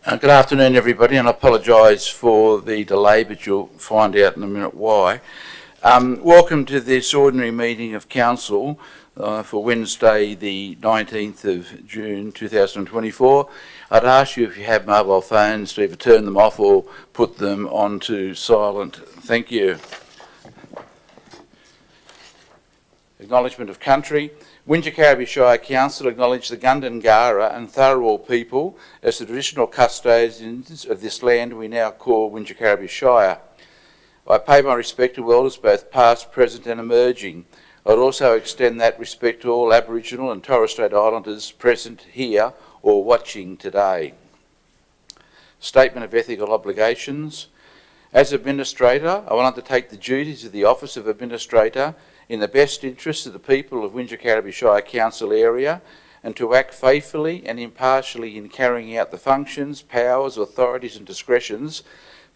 Good afternoon, everybody, and I apologise for the delay, but you'll find out in a minute why. Welcome to this ordinary meeting of Council for Wednesday, the 19th of June 2024. I'd ask you, if you have mobile phones, to either turn them off or put them onto silent. Thank you. Acknowledgement of country. Wingecarribee Shire Council acknowledge the Gundungurra and Tharawal people as the traditional custodians of this land we now call Wingecarribee Shire. I pay my respect to elders both past, present and emerging. I'd also extend that respect to all Aboriginal and Torres Strait Islanders present here or watching today. Statement of ethical obligations. As Administrator, I will undertake the duties of the Office of Administrator in the best interests of the people of Wingecarribee Shire Council area, and to act faithfully and impartially in carrying out the functions, powers, authorities and discretions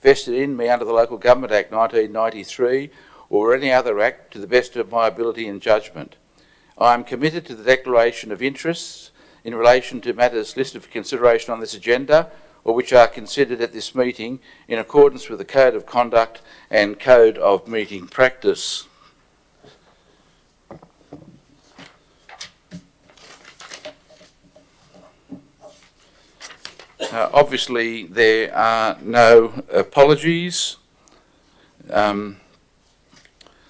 vested in me under the Local Government Act 1993 or any other act to the best of my ability and judgment. I am committed to the declaration of interests in relation to matters listed for consideration on this agenda or which are considered at this meeting in accordance with the Code of Conduct and Code of Meeting Practice. Obviously, there are no apologies.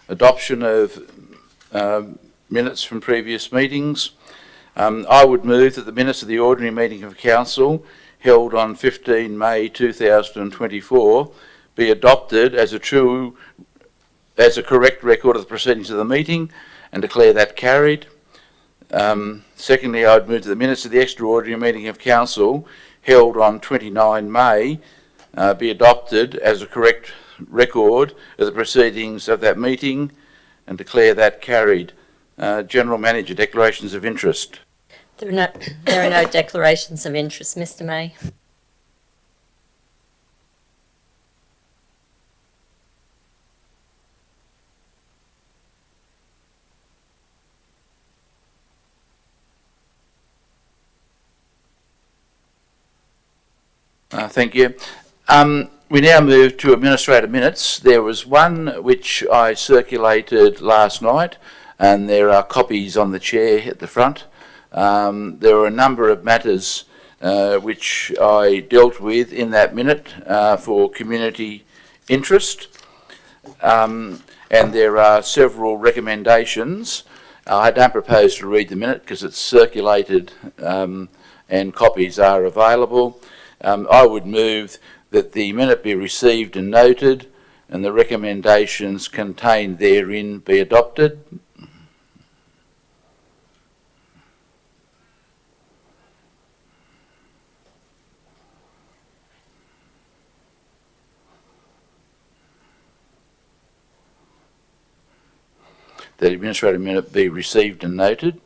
Adoption of minutes from previous meetings. I would move that the minutes of the ordinary meeting of Council held on 15 May 2024 be adopted as a correct record of the proceedings of the meeting and declare that carried. Secondly, I would move that the minutes of the extraordinary meeting of Council held on 29 May be adopted as a correct record of the proceedings of that meeting and declare that carried. General Manager, declarations of interest. There are no declarations of interest, Mr. May. Thank you. We now move to administrative minutes. There was one which I circulated last night, and there are copies on the chair at the front. There were a number of matters which I dealt with in that minute for community interest, and there are several recommendations. I don't propose to read the minute because it's circulated and copies are available. I would move that the minute be received and noted and the recommendations contained therein be adopted. That the administrative minute be received and noted.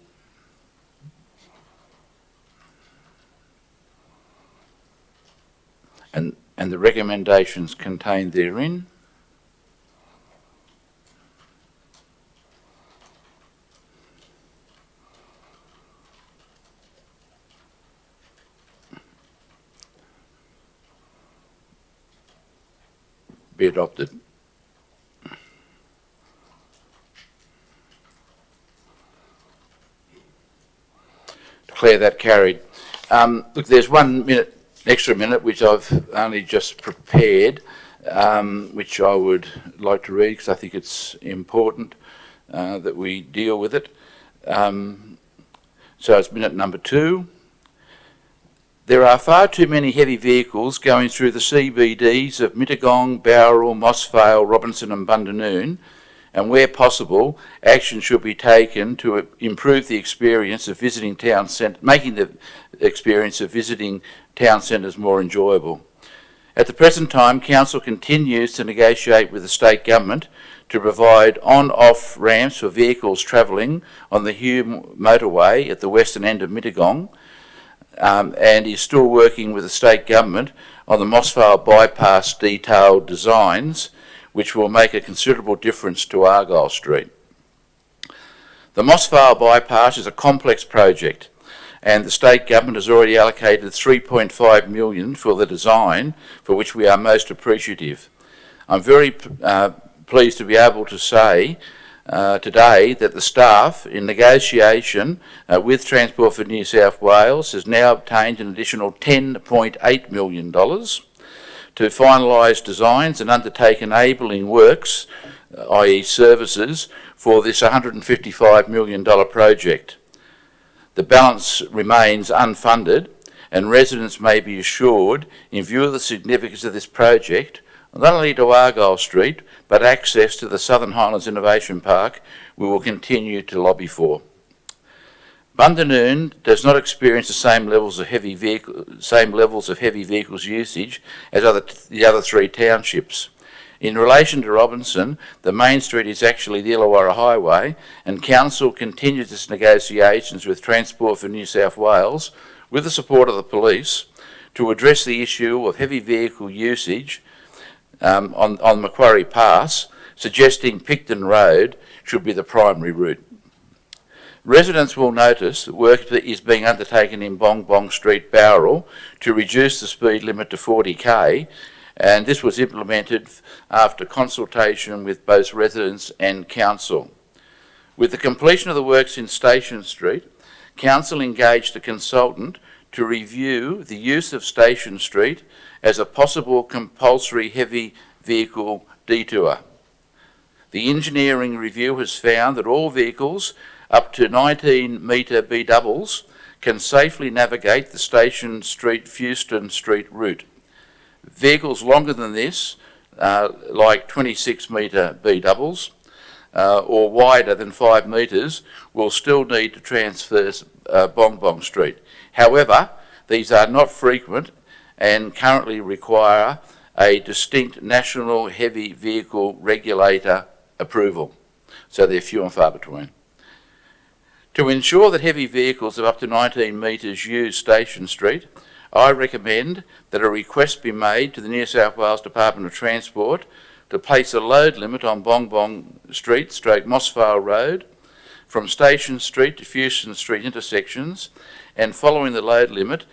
And the recommendations contained therein. Be adopted. Declare that carried. Look, there's 1 minute. Extra minute, which I've only just prepared, which I would like to read because I think it's important that we deal with it. So it's minute number 2. There are far too many heavy vehicles going through the CBDs of Mittagong, Bowral, Mossvale, Robinson and Bundanoon, and where possible, action should be taken to improve the experience of visiting town centre, making the experience of visiting town centres more enjoyable. At the present time, Council continues to negotiate with the State Government to provide on-off ramps for vehicles travelling on the Hume motorway at the western end of Mittagong, and is still working with the State Government on the Mossvale bypass detailed designs, which will make a considerable difference to Argyle Street. The Mossvale bypass is a complex project and the state government has already allocated $3.5 million for the design, for which we are most appreciative. I'm very pleased to be able to say today that the staff, in negotiation with Transport for New South Wales, has now obtained an additional $10.8 million to finalise designs and undertake enabling works, i.e. services, for this $155 million project. The balance remains unfunded, and residents may be assured, in view of the significance of this project, not only to Argyle Street, but access to the Southern Highlands Innovation Park, we will continue to lobby for. Bundanoon does not experience the same levels of heavy vehicles usage as the other three townships. In relation to Robinson, the main street is actually the Illawarra Highway, and Council continues its negotiations with Transport for New South Wales, with the support of the police, to address the issue of heavy vehicle usage on Macquarie Pass, suggesting Picton Road should be the primary route. Residents will notice that work is being undertaken in Bong Bong Street, Bowral, to reduce the speed limit to 40k, and this was implemented after consultation with both residents and council. With the completion of the works in Station Street, council engaged a consultant to review the use of Station Street as a possible compulsory heavy vehicle detour. The engineering review has found that all vehicles up to 19 metre B doubles can safely navigate the Station Street Fewston Street route. Vehicles longer than this, like 26 metre B doubles, or wider than 5 metres, will still need to transverse Bong Bong Street. However, these are not frequent and currently require a distinct national heavy vehicle regulator approval, so they're few and far between. To ensure that heavy vehicles of up to 19 metres use Station Street, I recommend that a request be made to the New South Wales Department of Transport to place a load limit on Bong Bong Street / Mossvale Road from Station Street to Fewston Street intersections, and following the load limit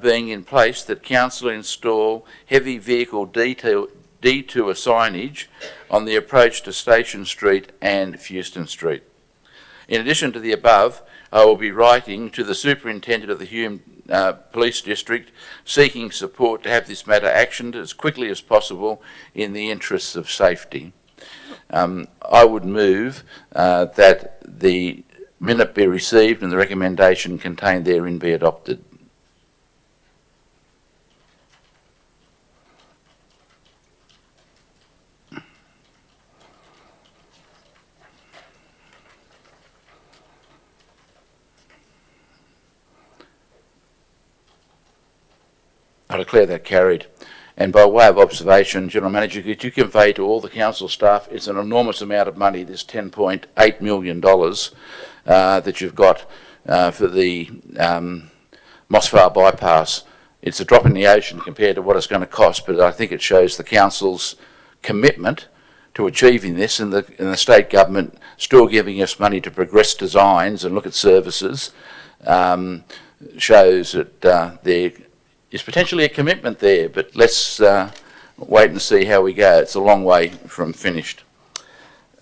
being in place, that council install heavy vehicle detour signage on the approach to Station Street and Fewston Street. In addition to the above, I will be writing to the Superintendent of the Hume Police District seeking support to have this matter actioned as quickly as possible in the interests of safety. I would move that the minute be received and the recommendation contained therein be adopted. I declare that carried. And by way of observation, General Manager, could you convey to all the council staff, it's an enormous amount of money, this $10.8 million that you've got for the Mossvale bypass. It's a drop in the ocean compared to what it's going to cost, but I think it shows the council's commitment to achieving this, and the state government still giving us money to progress designs and look at services, shows that there is potentially a commitment there, but let's wait and see how we go. It's a long way from finished.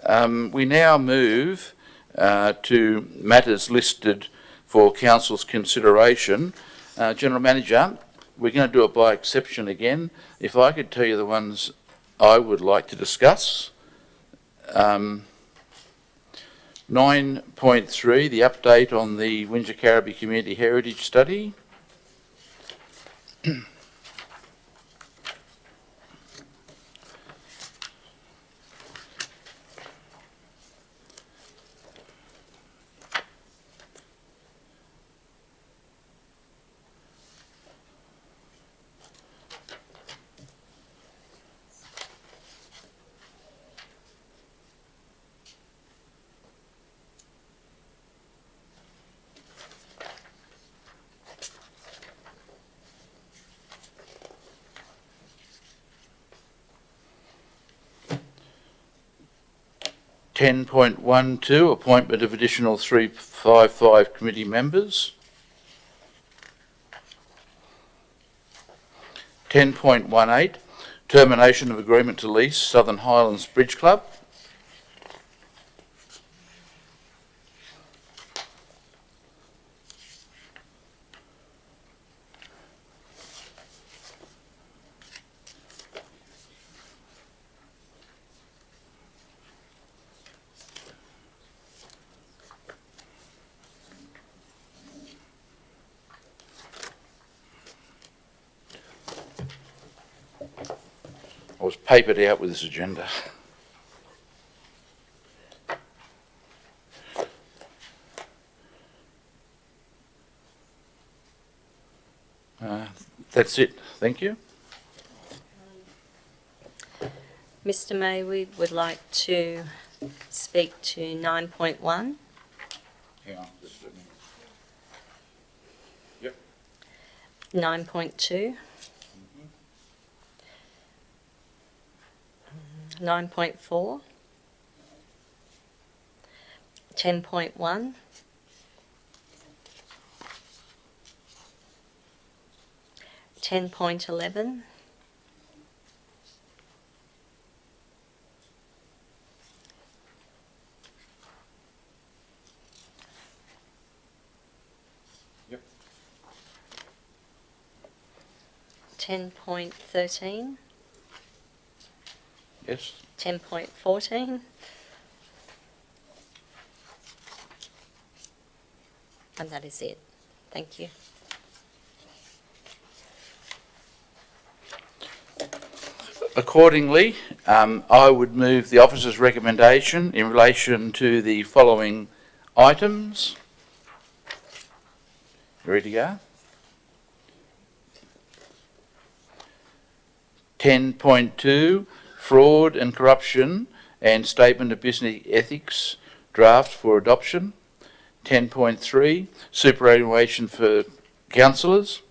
We now move to matters listed for council's consideration. General Manager, we're going to do it by exception again. If I could tell you the ones I would like to discuss. 9.3, the update on the Wingecarribee Community Heritage Study. .12, appointment of additional 355 committee members. 10.18, termination of agreement to lease Southern Highlands Bridge Club. I was papered out with this agenda. That's it. Thank you. Mr. May, we would like to speak to 9.1. Hang on. Just a minute. Yep. 9.2, 9.4, 10.1, 10.11, 10.13, Yes. 10.14, and that is it. Thank you. Accordingly, I would move the officer's recommendation in relation to the following items. Ready to go? 10.2, fraud and corruption and statement of business ethics draft for adoption. 10.3, superannuation for councillors.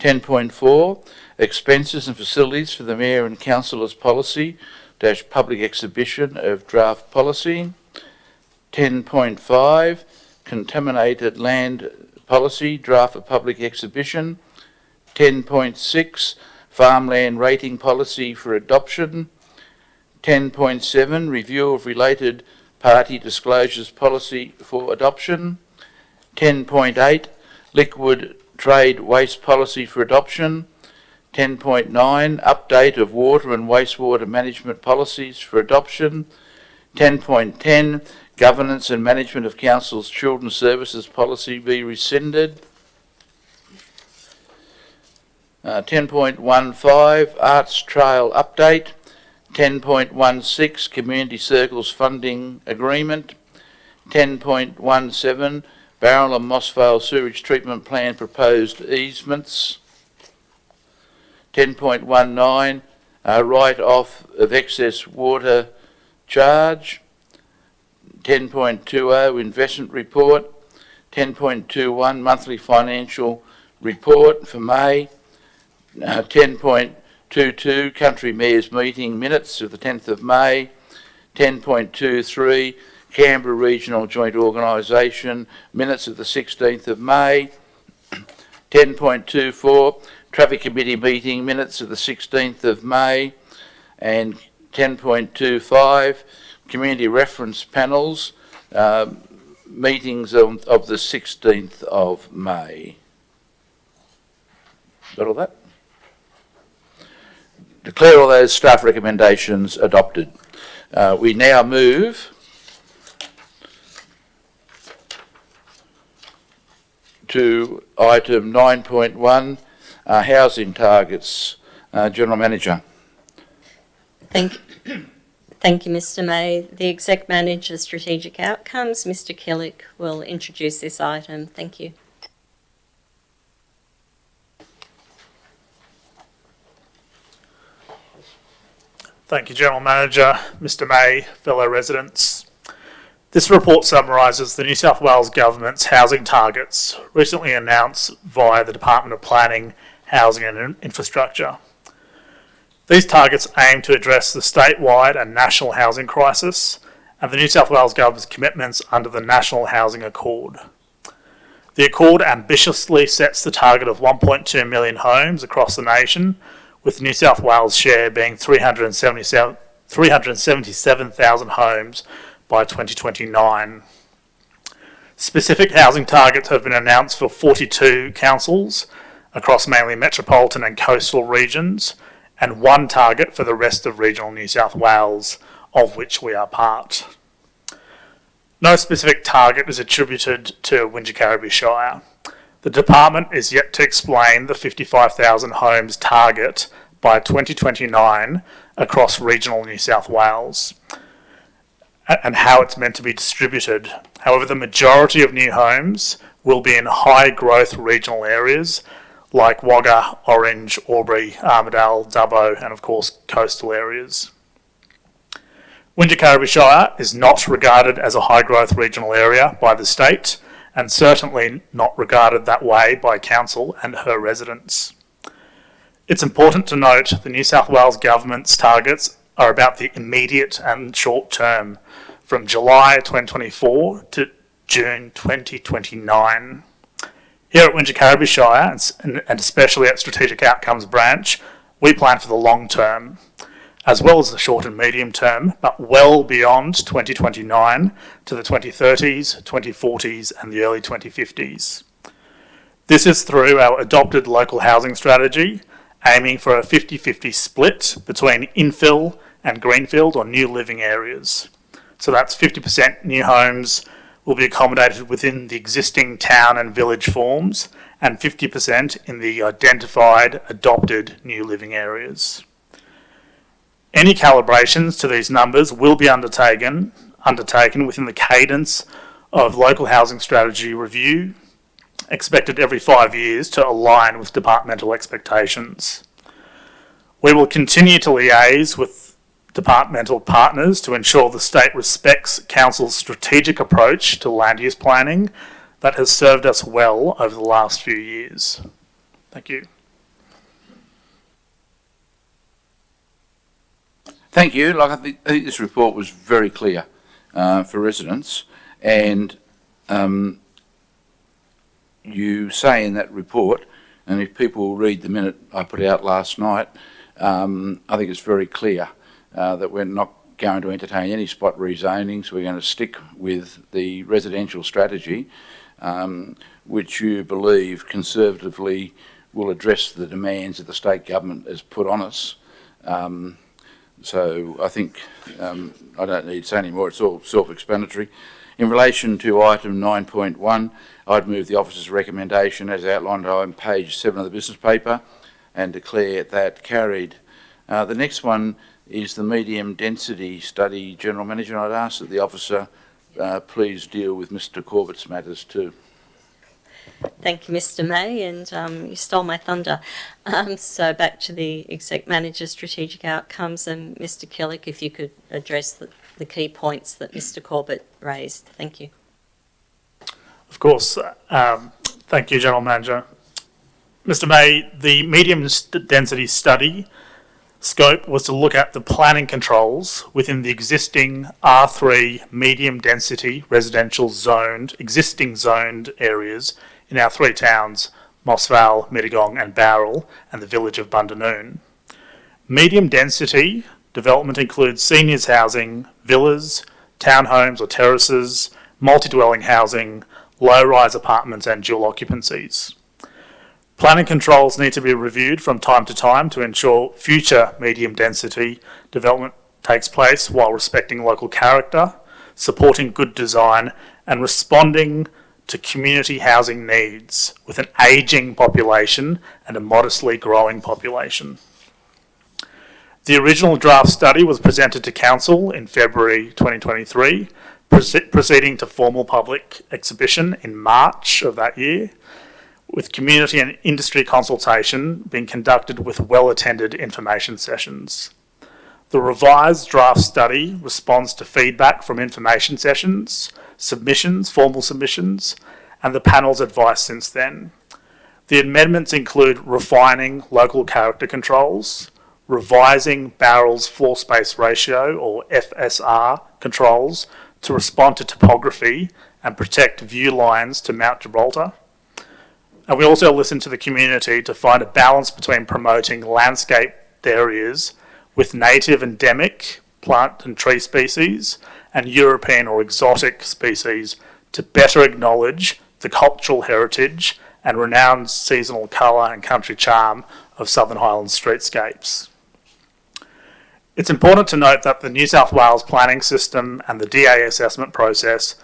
10.4, expenses and facilities for the Mayor and Councillors policy - public exhibition of draft policy. 10.5, contaminated land policy draft of public exhibition. 10.6, farmland rating policy for adoption. 10.7, review of related party disclosures policy for adoption. 10.8, liquid trade waste policy for adoption. 10.9, update of water and wastewater management policies for adoption. 10.10, governance and management of council's children's services policy be rescinded. 10.15, arts trail update. 10.16, community circles funding agreement. 10.17, Barrel and Mossvale sewage treatment plan proposed easements. 10.19, write-off of excess water charge. 10.20, investment report. 10.21, monthly financial report for May. 10.22, country mayors meeting minutes of the 10th of May. 10.23, Canberra Regional Joint Organisation minutes of the 16th of May. 10.24, Traffic Committee meeting minutes of the 16th of May. And 10.25, Community Reference Panels meetings of the 16th of May. Got all that? Declare all those staff recommendations adopted. We now move to item 9.1, housing targets. General Manager. Thank you, Mr. May. The Exec Manager Strategic Outcomes, Mr. Killick, will introduce this item. Thank you. Thank you, General Manager, Mr. May, fellow residents. This report summarises the New South Wales Government's housing targets recently announced via the Department of Planning, Housing and Infrastructure. These targets aim to address the statewide and national housing crisis and the New South Wales Government's commitments under the National Housing Accord. The Accord ambitiously sets the target of 1.2 million homes across the nation, with New South Wales' share being 377,000 homes by 2029. Specific housing targets have been announced for 42 councils across mainly metropolitan and coastal regions, and one target for the rest of regional New South Wales, of which we are part. No specific target is attributed to Wingecarribee Shire. The department is yet to explain the 55,000 homes target by 2029 across regional New South Wales and how it's meant to be distributed. However, the majority of new homes will be in high growth regional areas like Wagga, Orange, Albury, Armidale, Dubbo, and of course coastal areas. Wingecarribee Shire is not regarded as a high growth regional area by the state, and certainly not regarded that way by council and her residents. It's important to note the New South Wales Government's targets are about the immediate and short term, from July 2024 to June 2029. Here at Wingecarribee Shire, and especially at Strategic Outcomes Branch, we plan for the long term, as well as the short and medium term, but well beyond 2029 to the 2030s, 2040s and the early 2050s. This is through our adopted local housing strategy, aiming for a 50-50 split between infill and greenfield or new living areas. So that's 50% new homes will be accommodated within the existing town and village forms, and 50% in the identified adopted new living areas. Any calibrations to these numbers will be undertaken within the cadence of local housing strategy review, expected every 5 years to align with departmental expectations. We will continue to liaise with departmental partners to ensure the state respects Council's strategic approach to land use planning that has served us well over the last few years. Thank you. Thank you. I think this report was very clear for residents, and you say in that report, and if people read the minute I put out last night, I think it's very clear that we're not going to entertain any spot rezonings. We're going to stick with the residential strategy, which you believe conservatively will address the demands that the state government has put on us. So I think I don't need to say any more, it's all self-explanatory. In relation to item 9.1, I'd move the officer's recommendation as outlined on page 7 of the business paper and declare that carried. The next one is the medium density study. General Manager, I'd ask that the officer please deal with Mr Corbett's matters too. Thank you, Mr May, and you stole my thunder. So back to the Exec Manager's strategic outcomes, and Mr Killick, if you could address the key points that Mr Corbett raised. Thank you. Of course. Thank you, General Manager. Mr May, the medium density study scope was to look at the planning controls within the existing R3 medium density residential existing zoned areas in our 3 towns, Moss Vale, Mittagong and Bowral, and the village of Bundanoon. Medium density development includes seniors housing, villas, townhomes or terraces, multi-dwelling housing, low-rise apartments and dual occupancies. Planning controls need to be reviewed from time to time to ensure future medium density development takes place while respecting local character, supporting good design and responding to community housing needs with an ageing population and a modestly growing population. The original draft study was presented to Council in February 2023, proceeding to formal public exhibition in March of that year, with community and industry consultation being conducted with well-attended information sessions. The revised draft study responds to feedback from information sessions, submissions, formal submissions, and the panel's advice since then. The amendments include refining local character controls, revising Bowral's floor space ratio or FSR controls to respond to topography and protect view lines to Mount Gibraltar, And we also listen to the community to find a balance between promoting landscape areas with native endemic plant and tree species and European or exotic species to better acknowledge the cultural heritage and renowned seasonal colour and country charm of Southern Highlands streetscapes. It's important to note that the New South Wales planning system and the DA assessment process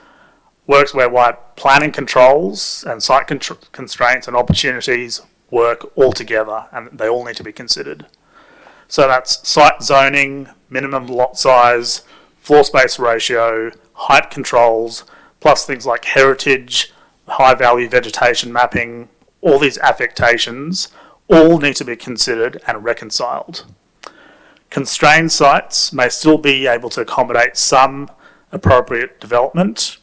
works where planning controls and site constraints and opportunities work all together, and they all need to be considered. So that's site zoning, minimum lot size, floor space ratio, height controls, plus things like heritage, high value vegetation mapping, all these affectations all need to be considered and reconciled. Constrained sites may still be able to accommodate some appropriate development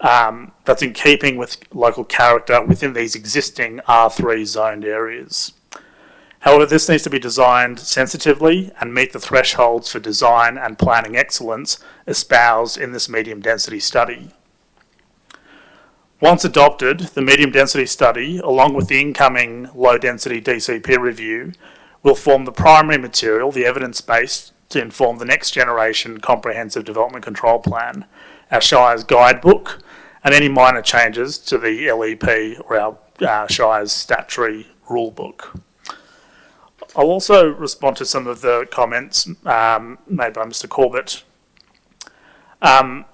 that's in keeping with local character within these existing R3 zoned areas. However, this needs to be designed sensitively and meet the thresholds for design and planning excellence espoused in this medium density study. Once adopted, the medium density study, along with the incoming low density DCP review, will form the primary material, the evidence base, to inform the next generation comprehensive development control plan, our Shire's guidebook, and any minor changes to the LEP or our Shire's statutory rule book. I'll also respond to some of the comments made by Mr. Corbett. The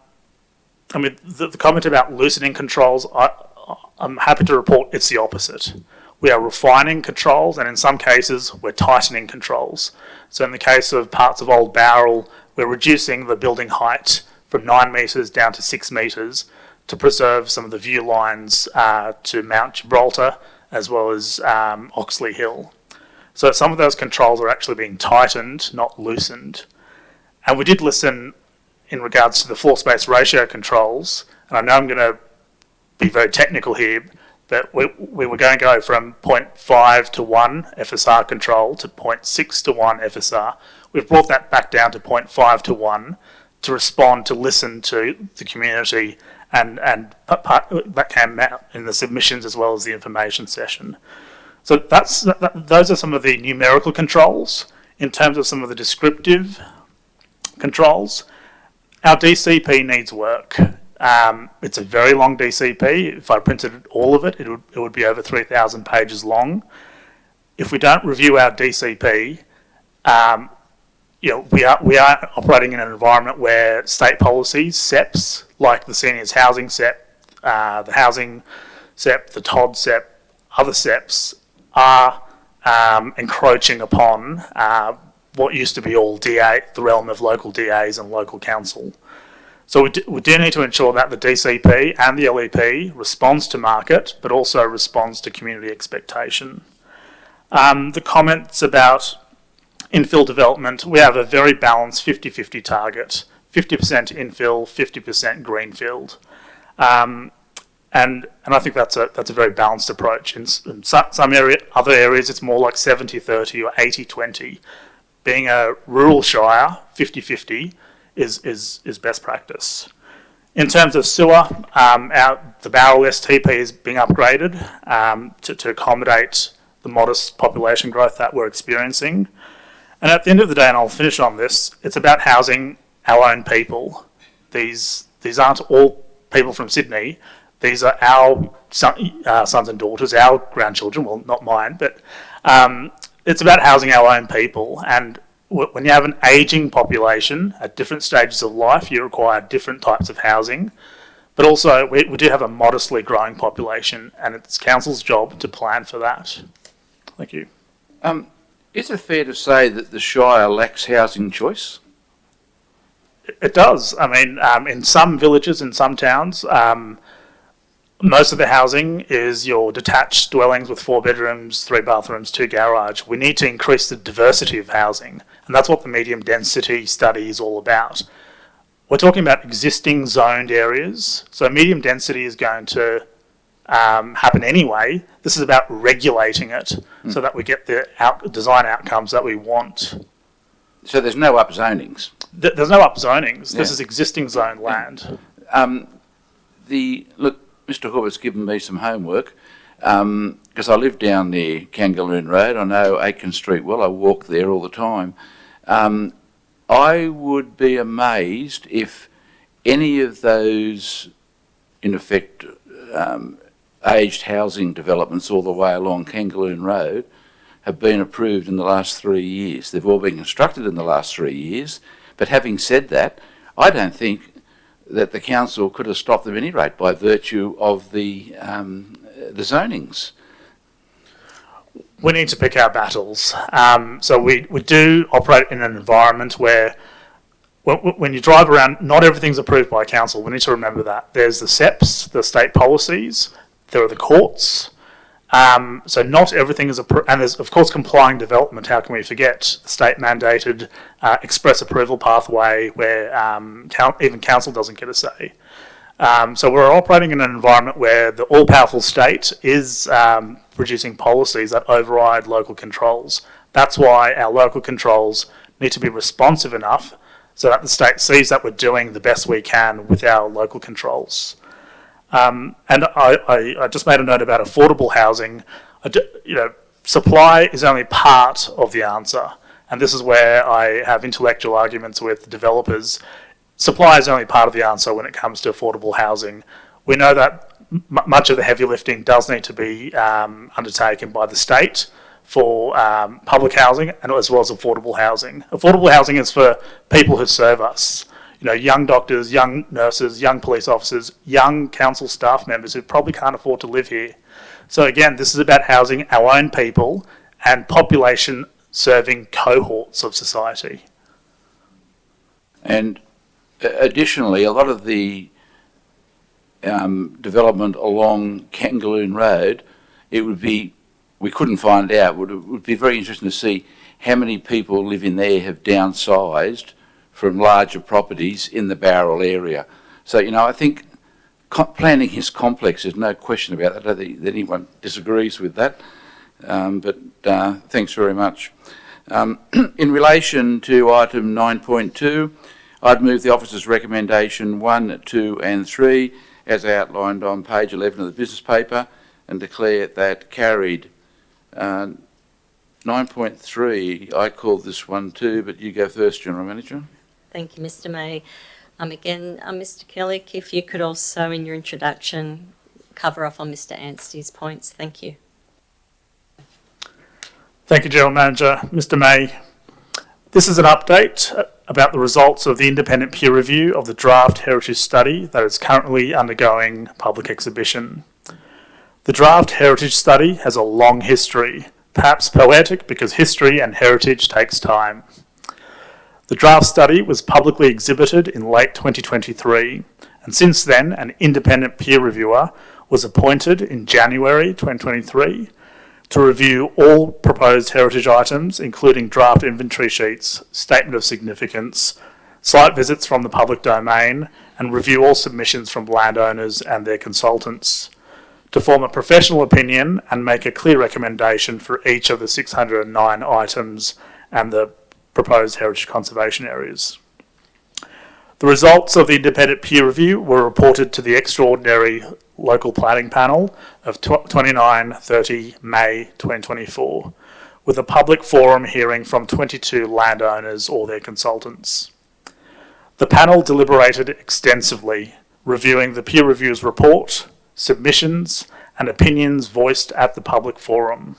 comment about loosening controls, I'm happy to report it's the opposite. We are refining controls, and in some cases, we're tightening controls. So in the case of parts of Old Bowral, we're reducing the building height from 9 metres down to 6 metres to preserve some of the view lines to Mount Gibraltar, as well as Oxley Hill. So some of those controls are actually being tightened, not loosened. And we did listen in regards to the floor space ratio controls, and I know I'm going to be very technical here, but we were going to go from 0.5 to 1 FSR control to 0.6 to 1 FSR. We've brought that back down to 0.5 to 1 to respond, to listen to the community, and that came out in the submissions as well as the information session. So those are some of the numerical controls. In terms of some of the descriptive controls, our DCP needs work. It's a very long DCP. If I printed all of it, it would be over 3,000 pages long. If we don't review our DCP, we are operating in an environment where state policies, SEPs, like the Seniors Housing SEP, the Housing SEP, the TOD SEP, other SEPs, are encroaching upon what used to be all DA, the realm of local DAs and local council. So we do need to ensure that the DCP and the LEP responds to market, but also responds to community expectation. The comments about infill development, we have a very balanced 50-50 target, 50% infill, 50% greenfield. And I think that's a very balanced approach. In some other areas, it's more like 70-30 or 80-20. Being a rural shire, 50-50 is best practice. In terms of sewer, the Bowral STP is being upgraded to accommodate the modest population growth that we're experiencing. And at the end of the day, and I'll finish on this, it's about housing our own people. These aren't all people from Sydney. These are our sons and daughters, our grandchildren, well, not mine, but it's about housing our own people. And when you have an ageing population at different stages of life, you require different types of housing. But also, we do have a modestly growing population, and it's Council's job to plan for that. Thank you. Is it fair to say that the Shire lacks housing choice? It does. I mean, in some villages, in some towns, most of the housing is your detached dwellings with 4 bedrooms, 3 bathrooms, 2 garage. We need to increase the diversity of housing, and that's what the medium density study is all about. We're talking about existing zoned areas, so medium density is going to happen anyway. This is about regulating it so that we get the design outcomes that we want. So there's no upzonings? There's no upzonings. Yeah. This is existing zoned land. Look, Mr. Horvath's given me some homework. because I live down near Kangaloon Road. I know Aiken Street well. I walk there all the time. I would be amazed if any of those, in effect, aged housing developments all the way along Kangaloon Road have been approved in the last 3 years. They've all been constructed in the last 3 years. But having said that, I don't think that the council could have stopped them at any rate by virtue of the zonings. We need to pick our battles. So we do operate in an environment where when you drive around, not everything's approved by council. We need to remember that. There's the SEPs, the state policies, there are the courts. So not everything is approved. And there's, of course, complying development. How can we forget the state mandated express approval pathway where even council doesn't get a say. So we're operating in an environment where the all-powerful state is producing policies that override local controls. That's why our local controls need to be responsive enough so that the state sees that we're doing the best we can with our local controls. And I just made a note about affordable housing. Supply is only part of the answer. And this is where I have intellectual arguments with developers. Supply is only part of the answer when it comes to affordable housing. We know that much of the heavy lifting does need to be undertaken by the state for public housing and as well as affordable housing. Affordable housing is for people who serve us. Young doctors, young nurses, young police officers, young council staff members who probably can't afford to live here. So again, this is about housing our own people and population serving cohorts of society. And additionally, a lot of the development along Kangaloon Road, we couldn't find out, it would be very interesting to see how many people living there have downsized from larger properties in the Bowral area. So, I think planning is complex, there's no question about that. I don't think that anyone disagrees with that. But thanks very much. In relation to item 9.2, I'd move the officer's recommendation 1, 2 and 3 as outlined on page 11 of the business paper and declare that carried. 9.3, I called this one too, but you go first, General Manager. Thank you, Mr. May. Again, Mr. Kellick, if you could also, in your introduction, cover off on Mr. Anstey's points. Thank you. Thank you, General Manager. Mr. May, this is an update about the results of the independent peer review of the draft heritage study that is currently undergoing public exhibition. The draft heritage study has a long history, perhaps poetic because history and heritage takes time. The draft study was publicly exhibited in late 2023, and since then an independent peer reviewer was appointed in January 2023 to review all proposed heritage items, including draft inventory sheets, statement of significance, site visits from the public domain, and review all submissions from landowners and their consultants, to form a professional opinion and make a clear recommendation for each of the 609 items and the proposed heritage conservation areas. The results of the independent peer review were reported to the extraordinary local planning panel of 29-30 May 2024, with a public forum hearing from 22 landowners or their consultants. The panel deliberated extensively, reviewing the peer review's report, submissions, and opinions voiced at the public forum.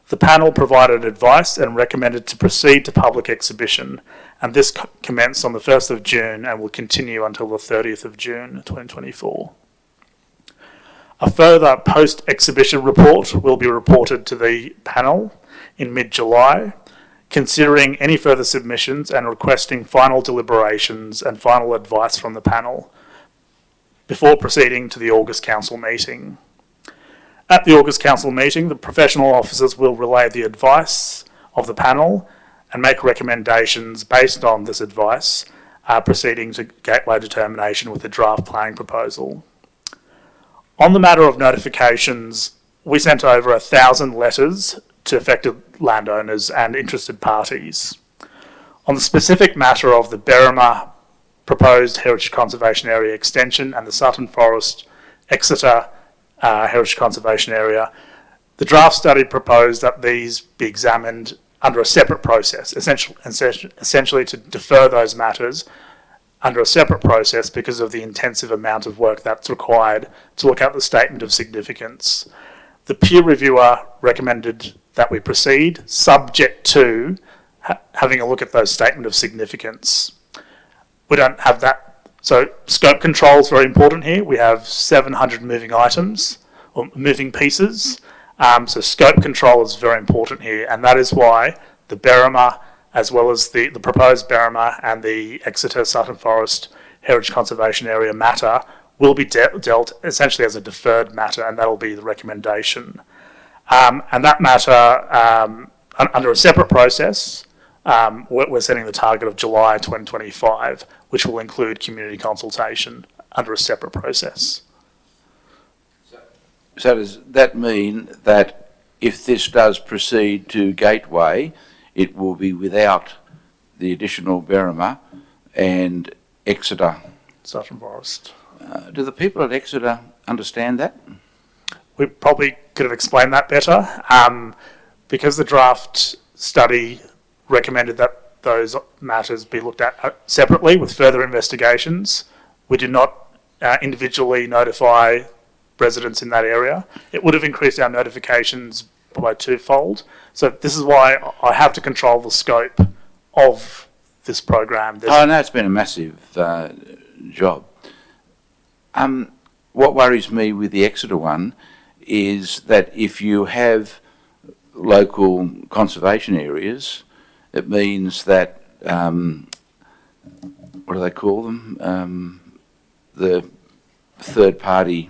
The panel provided advice and recommended to proceed to public exhibition, and this commenced on the 1st of June and will continue until the 30th of June 2024. A further post-exhibition report will be reported to the panel in mid-July, considering any further submissions and requesting final deliberations and final advice from the panel before proceeding to the August Council meeting. At the August Council meeting, the professional officers will relay the advice of the panel and make recommendations based on this advice, proceeding to gateway determination with the draft planning proposal. On the matter of notifications, we sent over 1,000 letters to affected landowners and interested parties. On the specific matter of the Berrima proposed Heritage Conservation Area extension and the Sutton Forest Exeter heritage conservation area. The draft study proposed that these be examined under a separate process, essentially to defer those matters under a separate process because of the intensive amount of work that's required to look at the statement of significance. The peer reviewer recommended that we proceed, subject to having a look at those statement of significance. We don't have that. So scope control is very important here. We have 700 moving items, or moving pieces. So scope control is very important here, and that is why the Berrimah, as well as the proposed Berrimah and the Exeter Sutton Forest Heritage Conservation Area matter will be dealt essentially as a deferred matter, and that will be the recommendation. And that matter, under a separate process, we're setting the target of July 2025, which will include community consultation under a separate process. So does that mean that if this does proceed to Gateway, it will be without the additional Berrimah and Exeter? Sutton Forest. Do the people at Exeter understand that? We probably could have explained that better. Because the draft study recommended that those matters be looked at separately with further investigations, we did not individually notify residents in that area. It would have increased our notifications by twofold. So this is why I have to control the scope of this program. I know it's been a massive job. What worries me with the Exeter one is that if you have local conservation areas, it means that, what do they call them? The third party.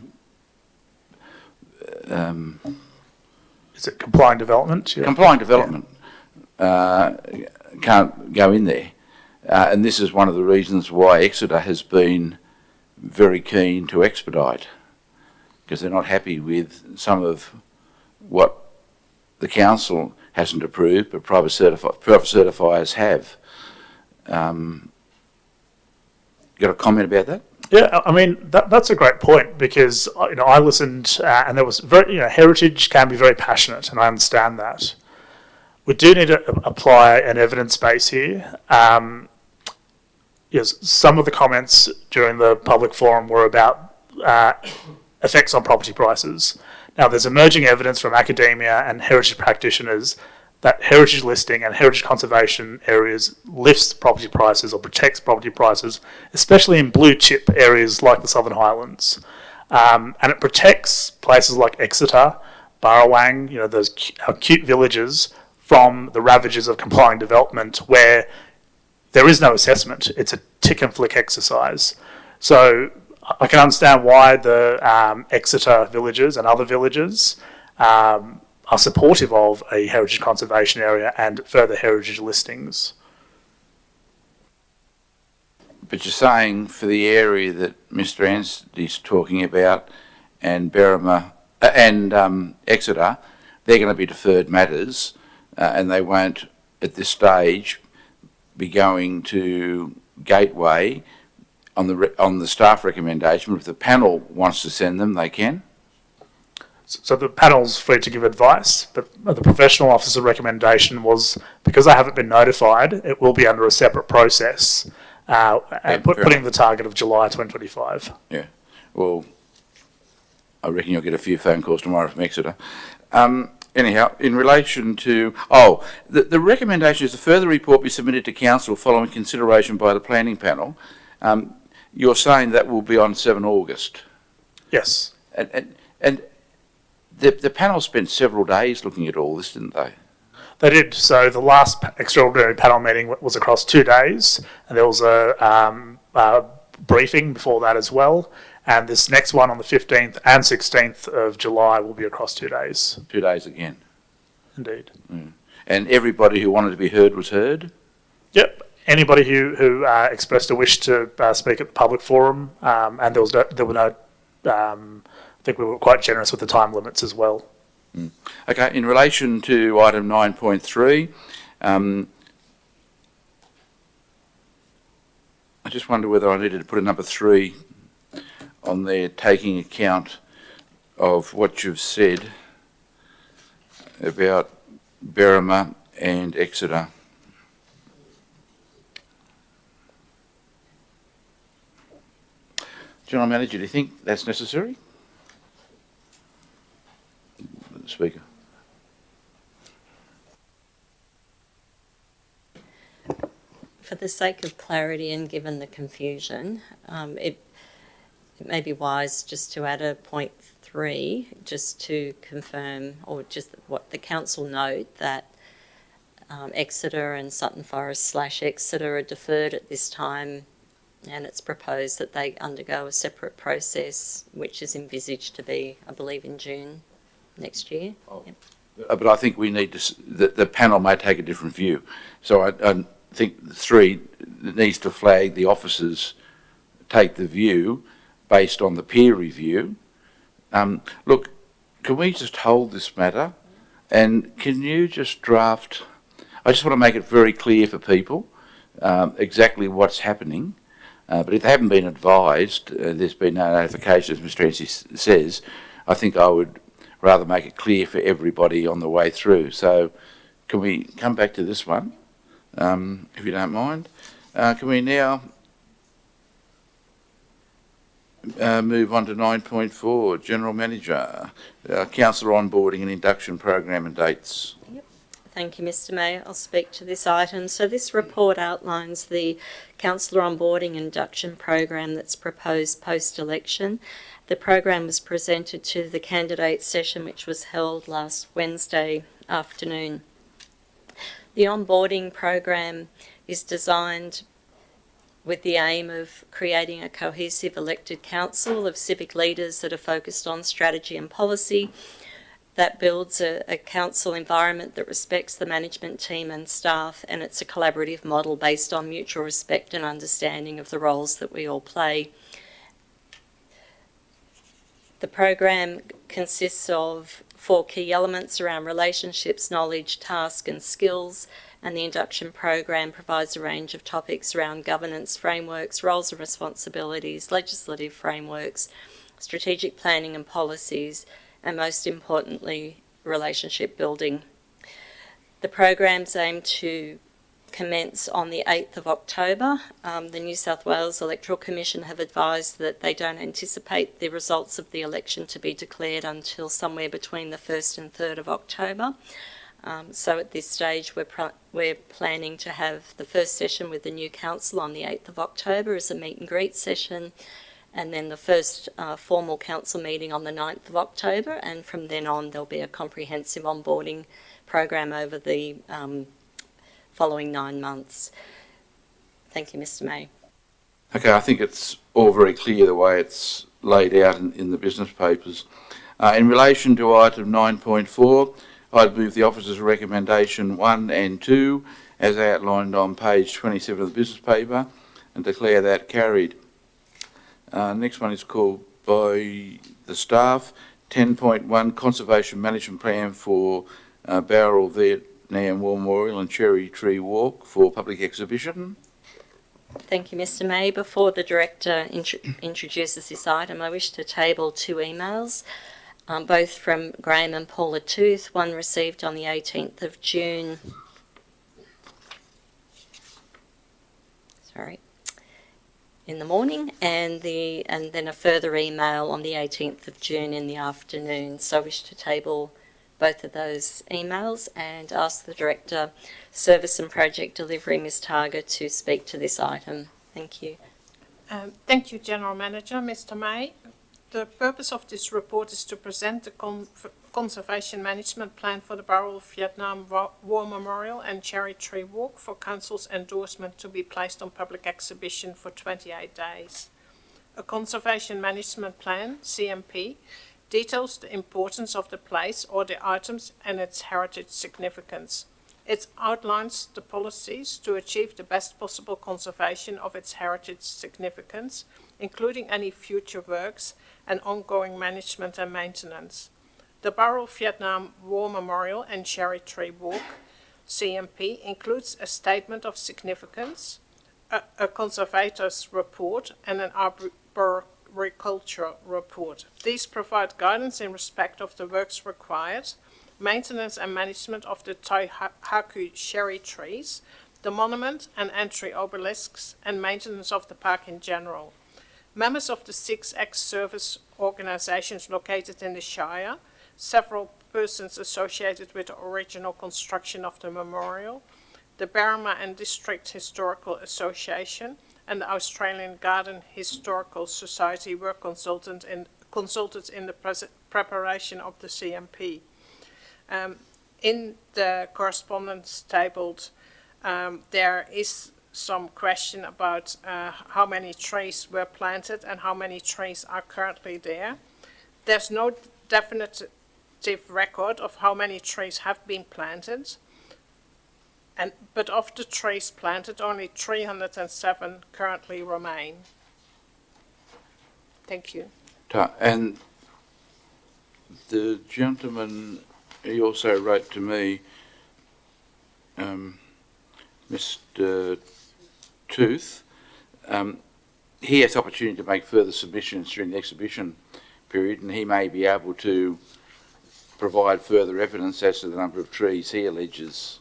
Is it complying development? Yeah. Complying development can't go in there. And this is one of the reasons why Exeter has been very keen to expedite, because they're not happy with some of what the council hasn't approved, but private certifiers have. Got a comment about that? Yeah, I mean that's a great point, because I listened and there was heritage can be very passionate, and I understand that. We do need to apply an evidence base here. Yes, some of the comments during the public forum were about effects on property prices. Now, there's emerging evidence from academia and heritage practitioners that heritage listing and heritage conservation areas lifts property prices or protects property prices, especially in blue chip areas like the Southern Highlands. And it protects places like Exeter, Barrawang, those cute villages, from the ravages of complying development where there is no assessment. It's a tick and flick exercise. So I can understand why the Exeter villages and other villages are supportive of a heritage conservation area and further heritage listings. But you're saying for the area that Mr. Anstey's talking about, and Berrimah and Exeter, they're going to be deferred matters, and they won't at this stage be going to Gateway on the staff recommendation. But if the panel wants to send them, they can. So the panel's free to give advice, but the professional officer recommendation was, because I haven't been notified, it will be under a separate process, and putting the target of July 2025. Yeah, well, I reckon you'll get a few phone calls tomorrow from Exeter. Anyhow, in relation to, the recommendation is a further report be submitted to council following consideration by the planning panel. You're saying that will be on 7 August. Yes. And the panel spent several days looking at all this, didn't they? They did. So the last extraordinary panel meeting was across 2 days, and there was a briefing before that as well. And this next one on the 15th and 16th of July will be across 2 days. 2 days again. Indeed. Mm. And everybody who wanted to be heard was heard? Yep. Anybody who expressed a wish to speak at the public forum, and there were no. I think we were quite generous with the time limits as well. Mm. Okay. In relation to item 9.3, I just wonder whether I needed to put a number 3 on there, taking account of what you've said about Berrima and Exeter. General Manager, do you think that's necessary? Speaker. For the sake of clarity and given the confusion, it may be wise just to add a point 3, just to confirm, or just what the council note, that Exeter and Sutton Forest / Exeter are deferred at this time, and it's proposed that they undergo a separate process, which is envisaged to be, I believe, in June next year. Oh. Yep. But I think we need to, the panel may take a different view. So I think 3 needs to flag the officers take the view based on the peer review. Look, can we just hold this matter, and can you just draft, I just want to make it very clear for people exactly what's happening, but if they haven't been advised, there's been no notification, as Mr Hennessy says, I think I would rather make it clear for everybody on the way through. So can we come back to this one, if you don't mind? Can we now move on to 9.4, General Manager, Councillor Onboarding and Induction Program and Dates. Thank you, Mr Mayor. I'll speak to this item. So this report outlines the councillor onboarding induction program that's proposed post-election. The program was presented to the candidate session, which was held last Wednesday afternoon. The onboarding program is designed with the aim of creating a cohesive elected council of civic leaders that are focused on strategy and policy, that builds a council environment that respects the management team and staff, and it's a collaborative model based on mutual respect and understanding of the roles that we all play. The program consists of 4 key elements around relationships, knowledge, task and skills, and the induction program provides a range of topics around governance frameworks, roles and responsibilities, legislative frameworks, strategic planning and policies, and most importantly, relationship building. The program's aim to commence on the 8th of October. The New South Wales Electoral Commission have advised that they don't anticipate the results of the election to be declared until somewhere between the 1st and 3rd of October. So at this stage, we're planning to have the first session with the new council on the 8th of October as a meet and greet session, and then the first formal council meeting on the 9th of October, and from then on there'll be a comprehensive onboarding program over the following 9 months. Thank you, Mr May. Okay, I think it's all very clear the way it's laid out in the business papers. In relation to item 9.4, I'd move the officer's recommendation 1 and 2 as outlined on page 27 of the business paper and declare that carried. Next one is called by the staff. 10.1 Conservation Management Plan for Bowral Vietnam War Memorial and Cherry Tree Walk for public exhibition. Thank you, Mr May. Before the Director introduces this item, I wish to table 2 emails, both from Graham and Paula Tooth, one received on the 18th of June. In the morning, and then a further email on the 18th of June in the afternoon. So I wish to table both of those emails and ask the Director, Service and Project Delivery, Ms Targa, to speak to this item. Thank you. Thank you, General Manager. Mr May, the purpose of this report is to present the Conservation Management Plan for the Bowral Vietnam War Memorial and Cherry Tree Walk for Council's endorsement to be placed on public exhibition for 28 days. A Conservation Management Plan, CMP, details the importance of the place or the items and its heritage significance. It outlines the policies to achieve the best possible conservation of its heritage significance, including any future works and ongoing management and maintenance. The Bowral Vietnam War Memorial and Cherry Tree Walk, CMP, includes a statement of significance, a conservator's report, and an Agriculture Report. These provide guidance in respect of the works required, maintenance and management of the Taihaku cherry trees, the monument and entry obelisks, and maintenance of the park in general. Members of the 6 ex-service organisations located in the Shire, several persons associated with the original construction of the memorial, the Berrima and District Historical Association, and the Australian Garden Historical Society were consulted in the preparation of the CMP. In the correspondence tabled, there is some question about how many trees were planted and how many trees are currently there. There's no definitive record of how many trees have been planted, but of the trees planted, only 307 currently remain. Thank you. And the gentleman, he also wrote to me, Mr. Tooth, he has opportunity to make further submissions during the exhibition period, and he may be able to provide further evidence as to the number of trees he alleges.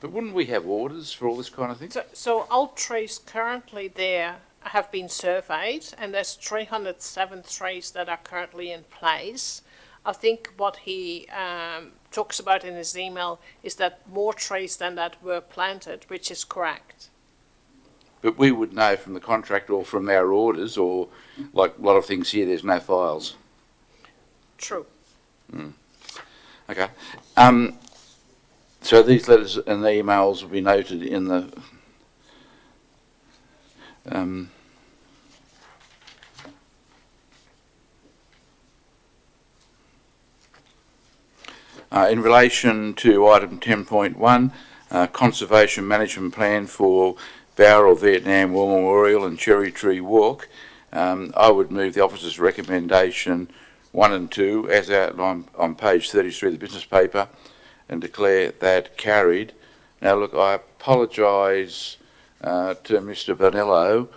But wouldn't we have orders for all this kind of thing? So all trees currently there have been surveyed, and there's 307 trees that are currently in place. I think what he talks about in his email is that more trees than that were planted, which is correct. But we would know from the contract or from our orders, or like a lot of things here, there's no files. True. Okay. So these letters and emails will be noted in the in relation to item 10.1, conservation management plan for Bowral Vietnam War Memorial and Cherry Tree Walk, I would move the officer's recommendation 1 and 2 as outlined on page 33 of the business paper and declare that carried. Now look, I apologise to Mr. Bonello.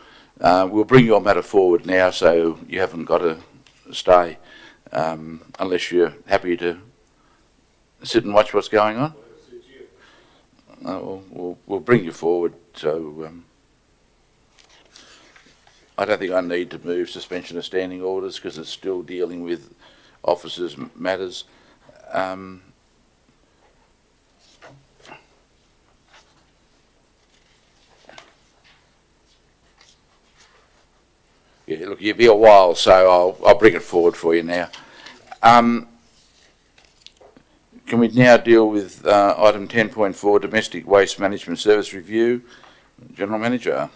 We'll bring your matter forward now, so you haven't got to stay unless you're happy to sit and watch what's going on. We'll bring you forward. So I don't think I need to move suspension of standing orders because it's still dealing with officers' matters. Yeah, look, you'll be a while, so I'll bring it forward for you now. Can we now deal with item 10.4, Domestic Waste Management Service Review? General Manager.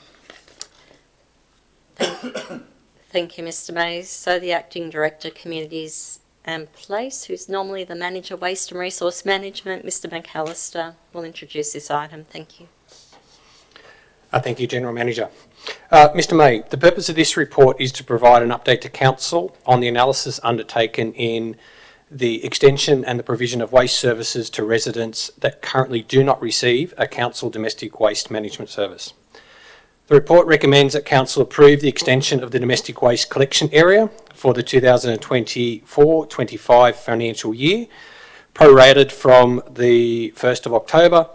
Thank you, Mr. Mays. So the Acting Director, Communities and Place, who's normally the Manager, Waste and Resource Management, Mr. McAllister, will introduce this item. Thank you. Thank you, General Manager. Mr. May, the purpose of this report is to provide an update to Council on the analysis undertaken in the extension and the provision of waste services to residents that currently do not receive a Council domestic waste management service. The report recommends that Council approve the extension of the domestic waste collection area for the 2024-25 financial year, prorated from the 1st of October,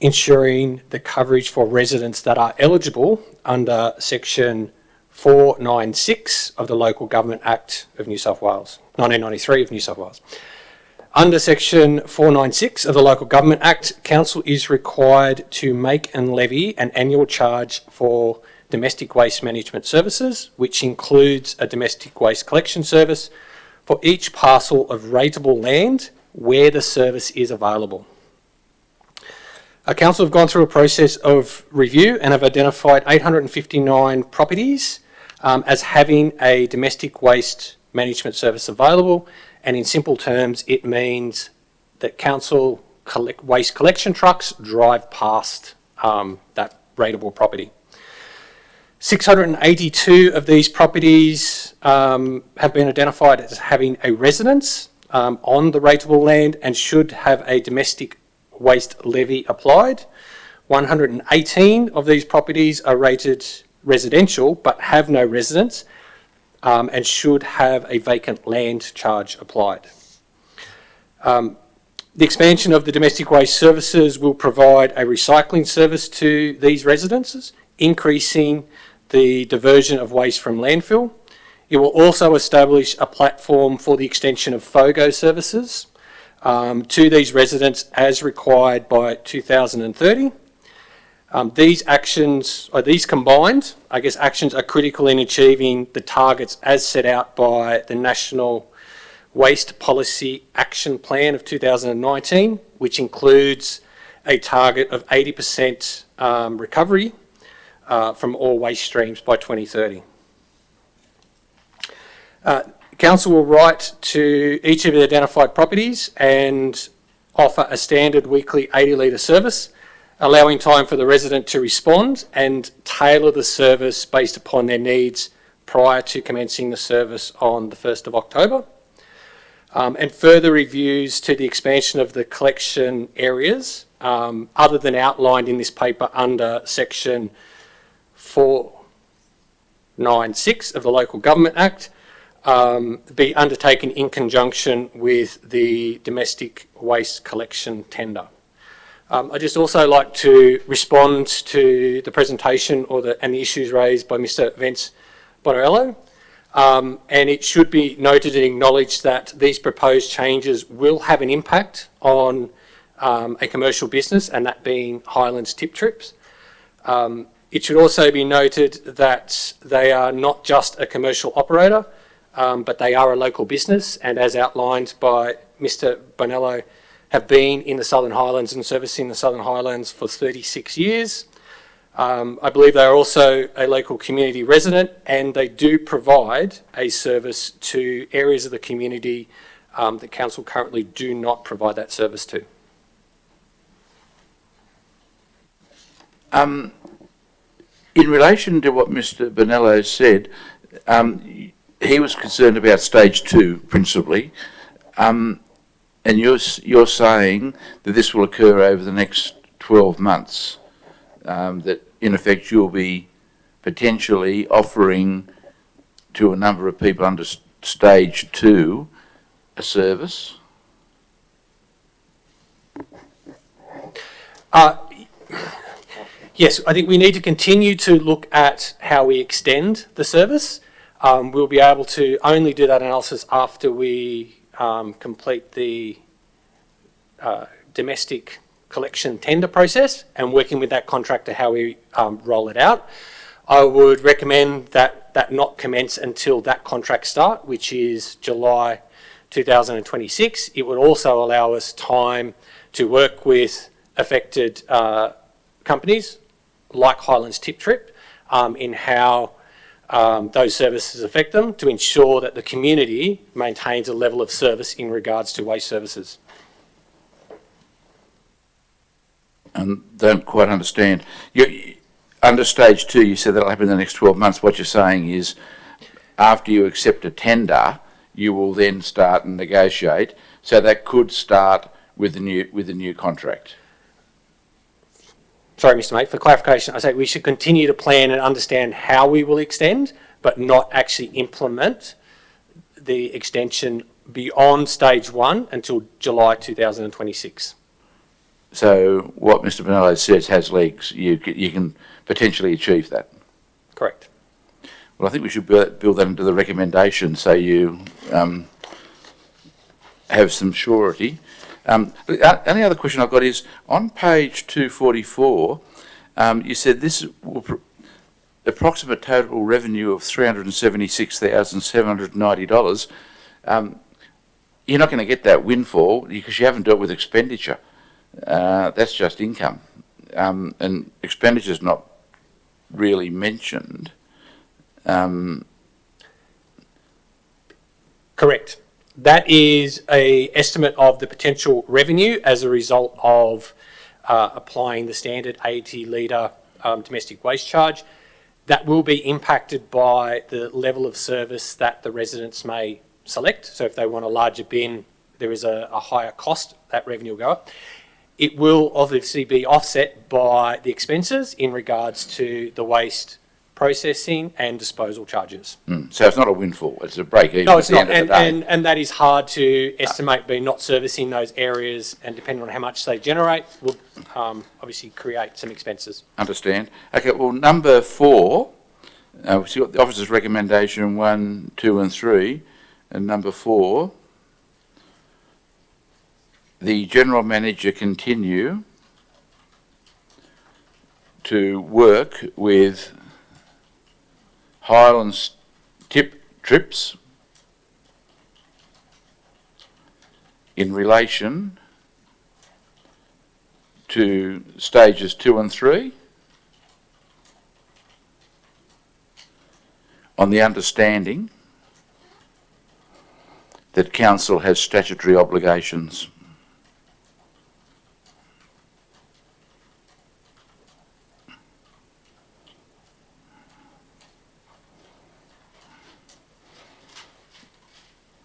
ensuring the coverage for residents that are eligible under Section 496 of the Local Government Act of New South Wales, 1993 of New South Wales. Under Section 496 of the Local Government Act, Council is required to make and levy an annual charge for domestic waste management services, which includes a domestic waste collection service for each parcel of rateable land where the service is available. Council have gone through a process of review and have identified 859 properties as having a domestic waste management service available, and in simple terms it means that Council waste collection trucks drive past that rateable property. 682 of these properties have been identified as having a residence on the rateable land and should have a domestic waste levy applied. 118 of these properties are rated residential but have no residents, and should have a vacant land charge applied. The expansion of the domestic waste services will provide a recycling service to these residences, increasing the diversion of waste from landfill. It will also establish a platform for the extension of FOGO services to these residents as required by 2030. These combined, actions are critical in achieving the targets as set out by the National Waste Policy Action Plan of 2019, which includes a target of 80% recovery from all waste streams by 2030. Council will write to each of the identified properties and offer a standard weekly 80 litre service, allowing time for the resident to respond and tailor the service based upon their needs prior to commencing the service on the 1st of October. And further reviews to the expansion of the collection areas, other than outlined in this paper under section 496 of the Local Government Act, be undertaken in conjunction with the domestic waste collection tender. I'd just also like to respond to the presentation and the issues raised by Mr. Vince Bonarello. And it should be noted and acknowledged that these proposed changes will have an impact on a commercial business, and that being Highlands Tip Trips. It should also be noted that they are not just a commercial operator, but they are a local business, and as outlined by Mr. Bonello, have been in the Southern Highlands and servicing the Southern Highlands for 36 years. I believe they are also a local community resident, and they do provide a service to areas of the community that council currently do not provide that service to. In relation to what Mr. Bonello said, he was concerned about stage 2 principally, and you're saying that this will occur over the next 12 months. That in effect you'll be potentially offering to a number of people under stage 2 a service? Yes, I think we need to continue to look at how we extend the service. We'll be able to only do that analysis after we complete the domestic collection tender process and working with that contractor how we roll it out. I would recommend that not commence until that contract start, which is July 2026. It would also allow us time to work with affected companies like Highlands Tip Trip in how those services affect them to ensure that the community maintains a level of service in regards to waste services. And don't quite understand. Under stage 2, you said that'll happen in the next 12 months. What you're saying is after you accept a tender, you will then start and negotiate. So that could start with the new contract. Sorry, Mr. Mate, for clarification, I say we should continue to plan and understand how we will extend, but not actually implement the extension beyond stage 1 until July 2026. So what Mr. Bonello says has legs. You can potentially achieve that. Correct. Well, I think we should build that into the recommendation so you have some surety. The only other question I've got is, on page 244, you said this will approximate total revenue of $376,790. You're not going to get that windfall because you haven't dealt with expenditure. That's just income. And expenditure is not really mentioned. Correct. That is an estimate of the potential revenue as a result of applying the standard 80 litre domestic waste charge. That will be impacted by the level of service that the residents may select. So if they want a larger bin, there is a higher cost, that revenue will go up. It will obviously be offset by the expenses in regards to the waste processing and disposal charges. So it's not a windfall, it's a break even No, at it's the not, end of and, the day. and that is hard to estimate, being not servicing those areas, and depending on how much they generate, will obviously create some expenses. Understand. Okay, well, number 4, we've got the officer's recommendation 1, 2 and 3, and number 4, the General Manager continue to work with Highlands Trips in relation to stages 2 and 3 on the understanding that Council has statutory obligations.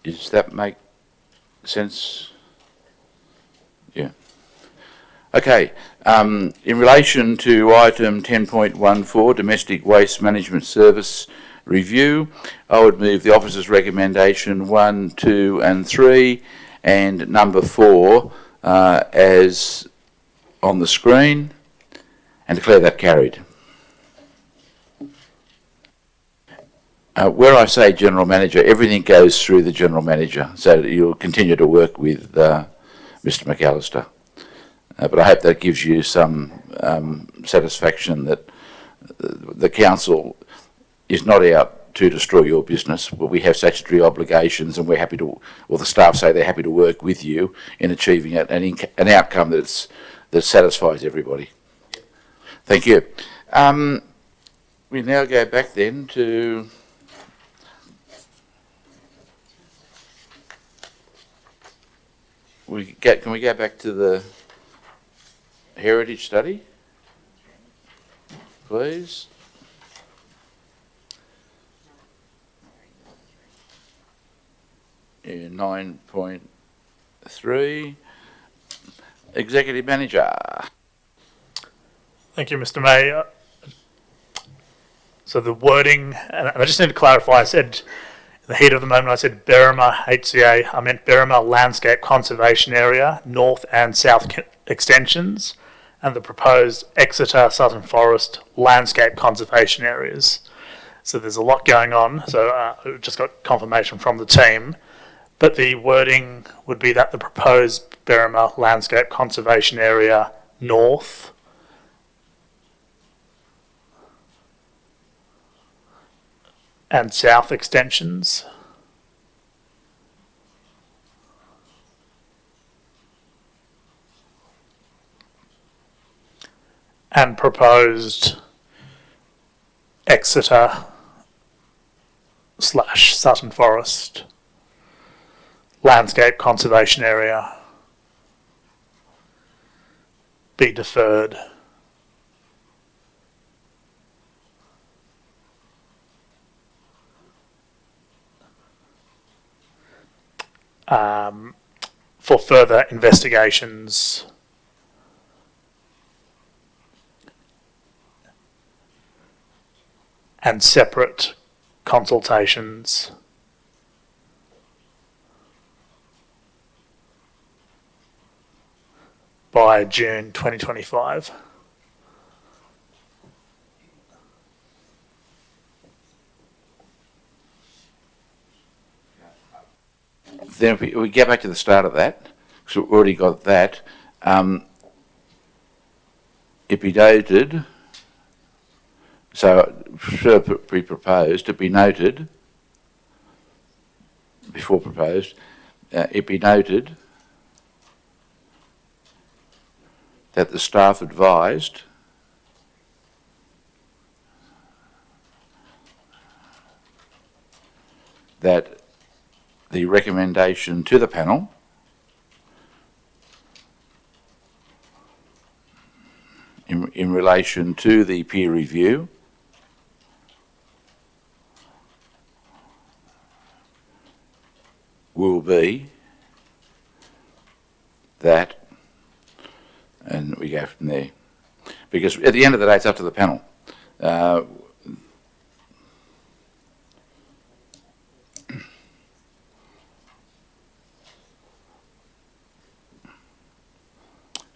Does that make sense? Yeah. Okay, in relation to item 10.14, domestic waste management service review, I would move the officer's recommendation 1, 2 and 3 and number 4 as on the screen and declare that carried. Where I say General Manager, everything goes through the General Manager, so that you'll continue to work with Mr McAllister. But I hope that gives you some satisfaction that the Council is not out to destroy your business, but we have statutory obligations and we're happy to, or the staff say they're happy to work with you in achieving an outcome that satisfies everybody. Thank you. We now go back then to can we go back to the heritage study, please? Yeah, 9.3, Executive Manager. Thank you, Mr. May. So the wording, and I just need to clarify, I said, in the heat of the moment, I said Berrima HCA, I meant Berrima Landscape Conservation Area, North and South Extensions, and the proposed Exeter Southern Forest Landscape Conservation Areas. So there's a lot going on, so I just got confirmation from the team. But the wording would be that the proposed Berrima Landscape Conservation Area North and South Extensions and proposed Exeter / Sutton Forest Landscape Conservation Area be deferred. For further investigations and separate consultations by June 2025. Then if we get back to the start of that, because we've already got that, it be noted, so should be proposed, it be noted, before proposed, it be noted that the staff advised that the recommendation to the panel in relation to the peer review will be that, and we go from there. Because at the end of the day, it's up to the panel.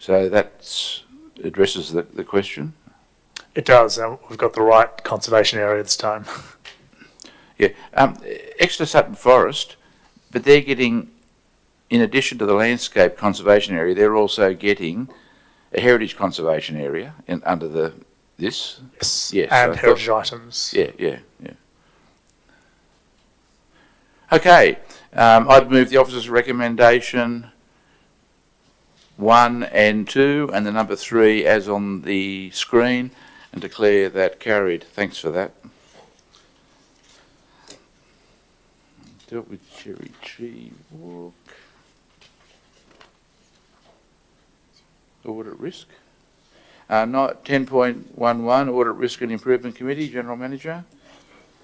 So that addresses the question. It does, and we've got the right conservation area this time. Yeah. Exeter Sutton Forest, but they're getting, in addition to the landscape conservation area, they're also getting a heritage conservation area under this. Yes, Yes, and I heritage items. Yeah. Okay, I'd move the officer's recommendation 1 and 2 and the number 3 as on the screen and declare that carried. Thanks for that. Dealt with Cherry Tree Walk. Audit risk. Not 10.11 Audit Risk and Improvement Committee, General Manager.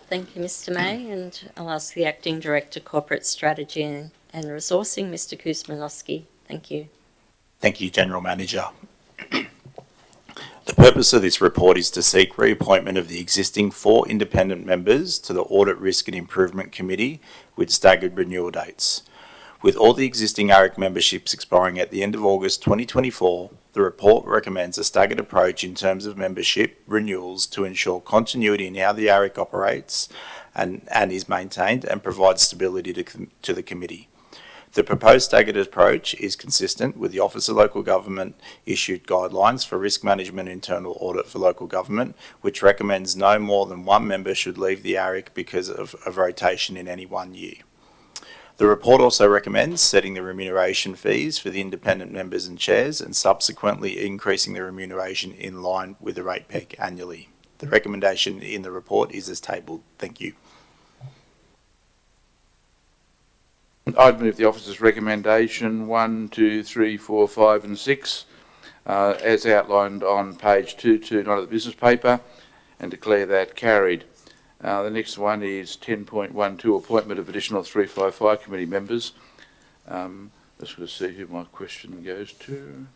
Thank you, Mr. May, and I'll ask the Acting Director, Corporate Strategy and Resourcing, Mr. Kuzmanowski. Thank you. Thank you, General Manager. The purpose of this report is to seek reappointment of the existing 4 independent members to the Audit Risk and Improvement Committee with staggered renewal dates. With all the existing ARIC memberships expiring at the end of August 2024, the report recommends a staggered approach in terms of membership renewals to ensure continuity in how the ARIC operates and is maintained and provides stability to the committee. The proposed staggered approach is consistent with the Office of Local Government issued guidelines for risk management internal audit for local government, which recommends no more than 1 member should leave the ARIC because of a rotation in any 1 year. The report also recommends setting the remuneration fees for the independent members and chairs and subsequently increasing the remuneration in line with the rate peg annually. The recommendation in the report is as tabled. Thank you. I'd move the officer's recommendation 1, 2, 3, 4, 5 and 6 as outlined on page 229 of the business paper and declare that carried. The next one is 10.12 appointment of additional 355 committee members. Just going to see who my question goes to.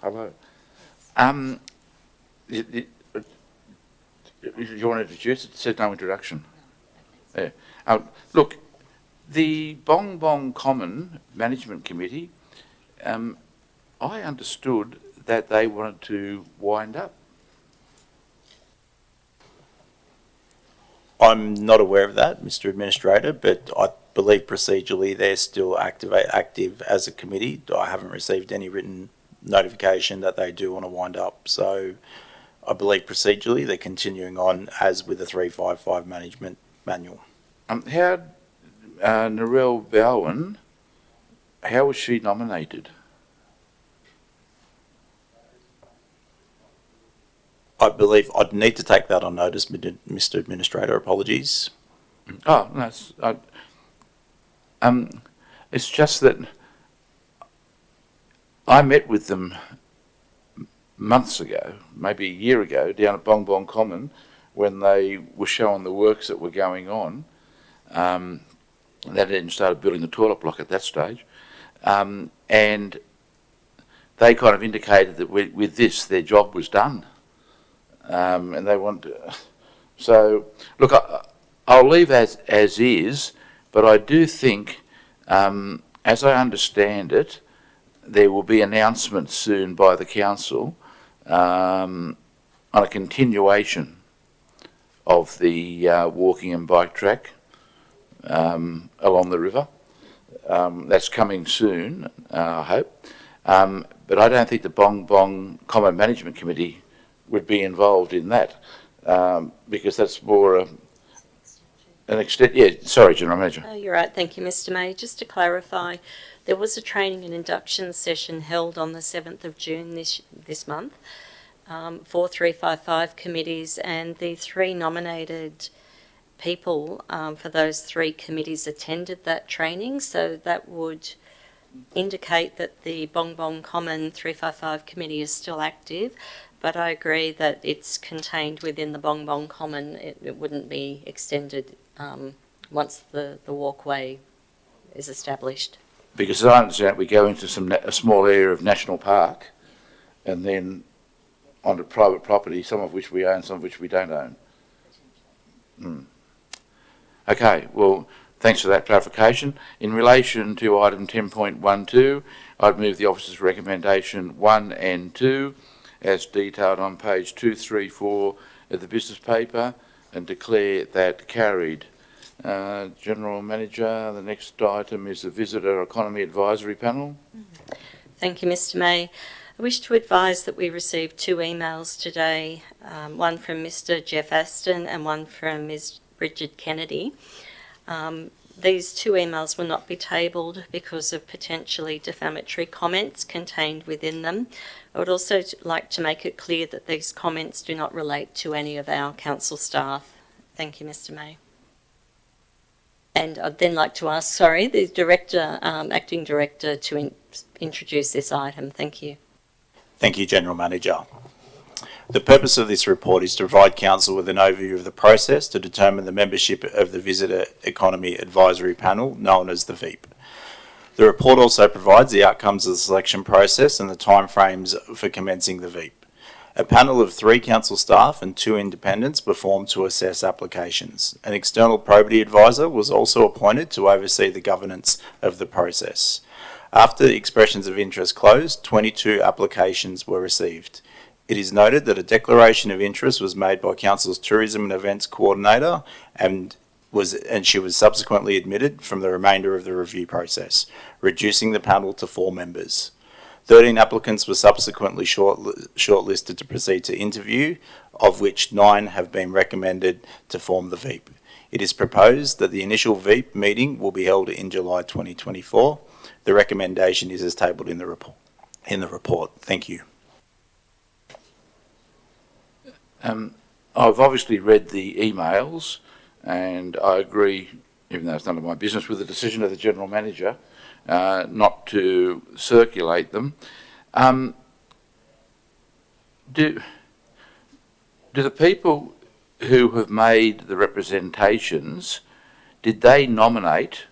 Hello. You want to introduce it? It said no introduction. Yeah. Look, the Bong Bong Common Management Committee, I understood that they wanted to wind up. I'm not aware of that, Mr. Administrator, but I believe procedurally they're still active as a committee. I haven't received any written notification that they do want to wind up. So I believe procedurally they're continuing on as with the 355 management manual. How, Narelle Bowen, how was she nominated? I believe I'd need to take that on notice, Mr. Administrator. Apologies. Oh, no, it's just that I met with them months ago, maybe a year ago, down at Bong Bong Common when they were showing the works that were going on. They hadn't started building the toilet block at that stage. And they kind of indicated that with this, their job was done. And they want to, so look, I'll leave as is, but I do think, as I understand it, there will be announcements soon by the council on a continuation of the walking and bike track along the river. That's coming soon, I hope. But I don't think the Bong Bong Common Management Committee would be involved in that because that's more an extent. Yeah, sorry, General Manager. Oh, you're right. Thank you, Mr. May. Just to clarify, there was a training and induction session held on the 7th of June this month for 355 committees, and the 3 nominated people for those 3 committees attended that training, so that would indicate that the Bong Bong Common 355 committee is still active, but I agree that it's contained within the Bong Bong Common. It wouldn't be extended once the walkway is established. Because as I understand it, we go into a small area of national park and then onto private property, some of which we own, some of which we don't own. Okay, well, thanks for that clarification. In relation to item 10.12, I'd move the officer's recommendation 1 and 2 as detailed on page 234 of the business paper and declare that carried. General Manager, the next item is the Visitor Economy Advisory Panel. Thank you, Mr. May. I wish to advise that we received 2 emails today, one from Mr. Jeff Aston and one from Ms. Bridget Kennedy. These 2 emails will not be tabled because of potentially defamatory comments contained within them. I would also like to make it clear that these comments do not relate to any of our council staff. Thank you, Mr. May. And I'd then like to ask, the Director, Acting Director, to introduce this item. Thank you. Thank you, General Manager. The purpose of this report is to provide Council with an overview of the process to determine the membership of the Visitor Economy Advisory Panel, known as the VEAP. The report also provides the outcomes of the selection process and the timeframes for commencing the VEAP. A panel of 3 council staff and 2 independents were formed to assess applications. An external probity advisor was also appointed to oversee the governance of the process. After the expressions of interest closed, 22 applications were received. It is noted that a declaration of interest was made by Council's Tourism and Events Coordinator and she was subsequently admitted from the remainder of the review process, reducing the panel to 4 members. 13 applicants were subsequently shortlisted to proceed to interview, of which 9 have been recommended to form the VEAP. It is proposed that the initial VEAP meeting will be held in July 2024. The recommendation is as tabled in the report. Thank you. I've obviously read the emails and I agree, even though it's none of my business, with the decision of the General Manager not to circulate them. Do the people who have made the representations, did they nominate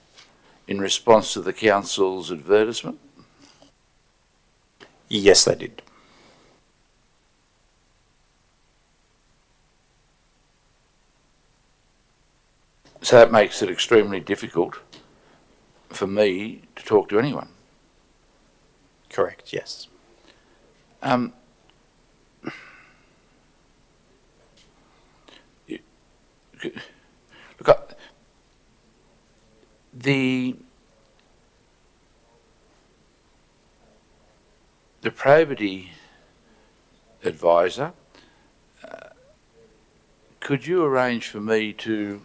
in response to the Council's advertisement? Yes, they did. So that makes it extremely difficult for me to talk to anyone. Correct, yes. Look, the probity advisor, could you arrange for me to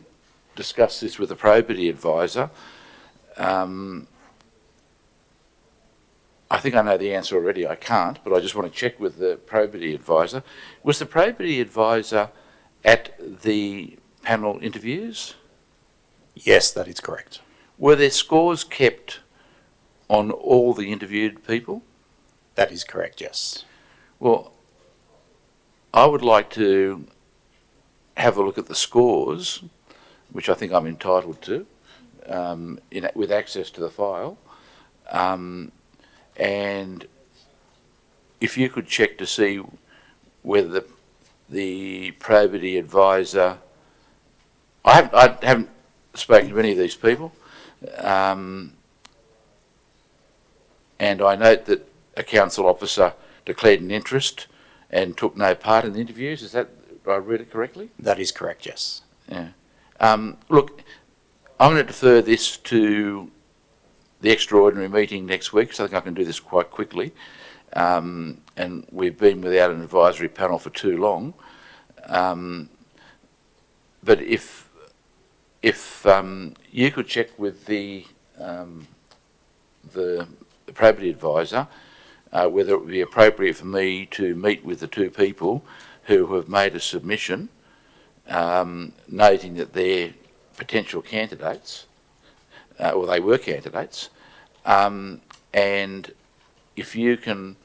discuss this with the probity advisor? I think I know the answer already. I can't, but I just want to check with the probity advisor. Was the probity advisor at the panel interviews? Yes, that is correct. Were there scores kept on all the interviewed people? That is correct, yes. Well, I would like to have a look at the scores, which I think I'm entitled to, with access to the file. And if you could check to see whether the probity advisor, I haven't spoken to any of these people, and I note that a council officer declared an interest and took no part in the interviews. Is that, did I read it correctly? That is correct, yes. Yeah. Look, I'm going to defer this to the extraordinary meeting next week, so I think I can do this quite quickly. And we've been without an advisory panel for too long. But if you could check with the probity advisor whether it would be appropriate for me to meet with the 2 people who have made a submission, noting that they're potential candidates, or they were candidates, and if you can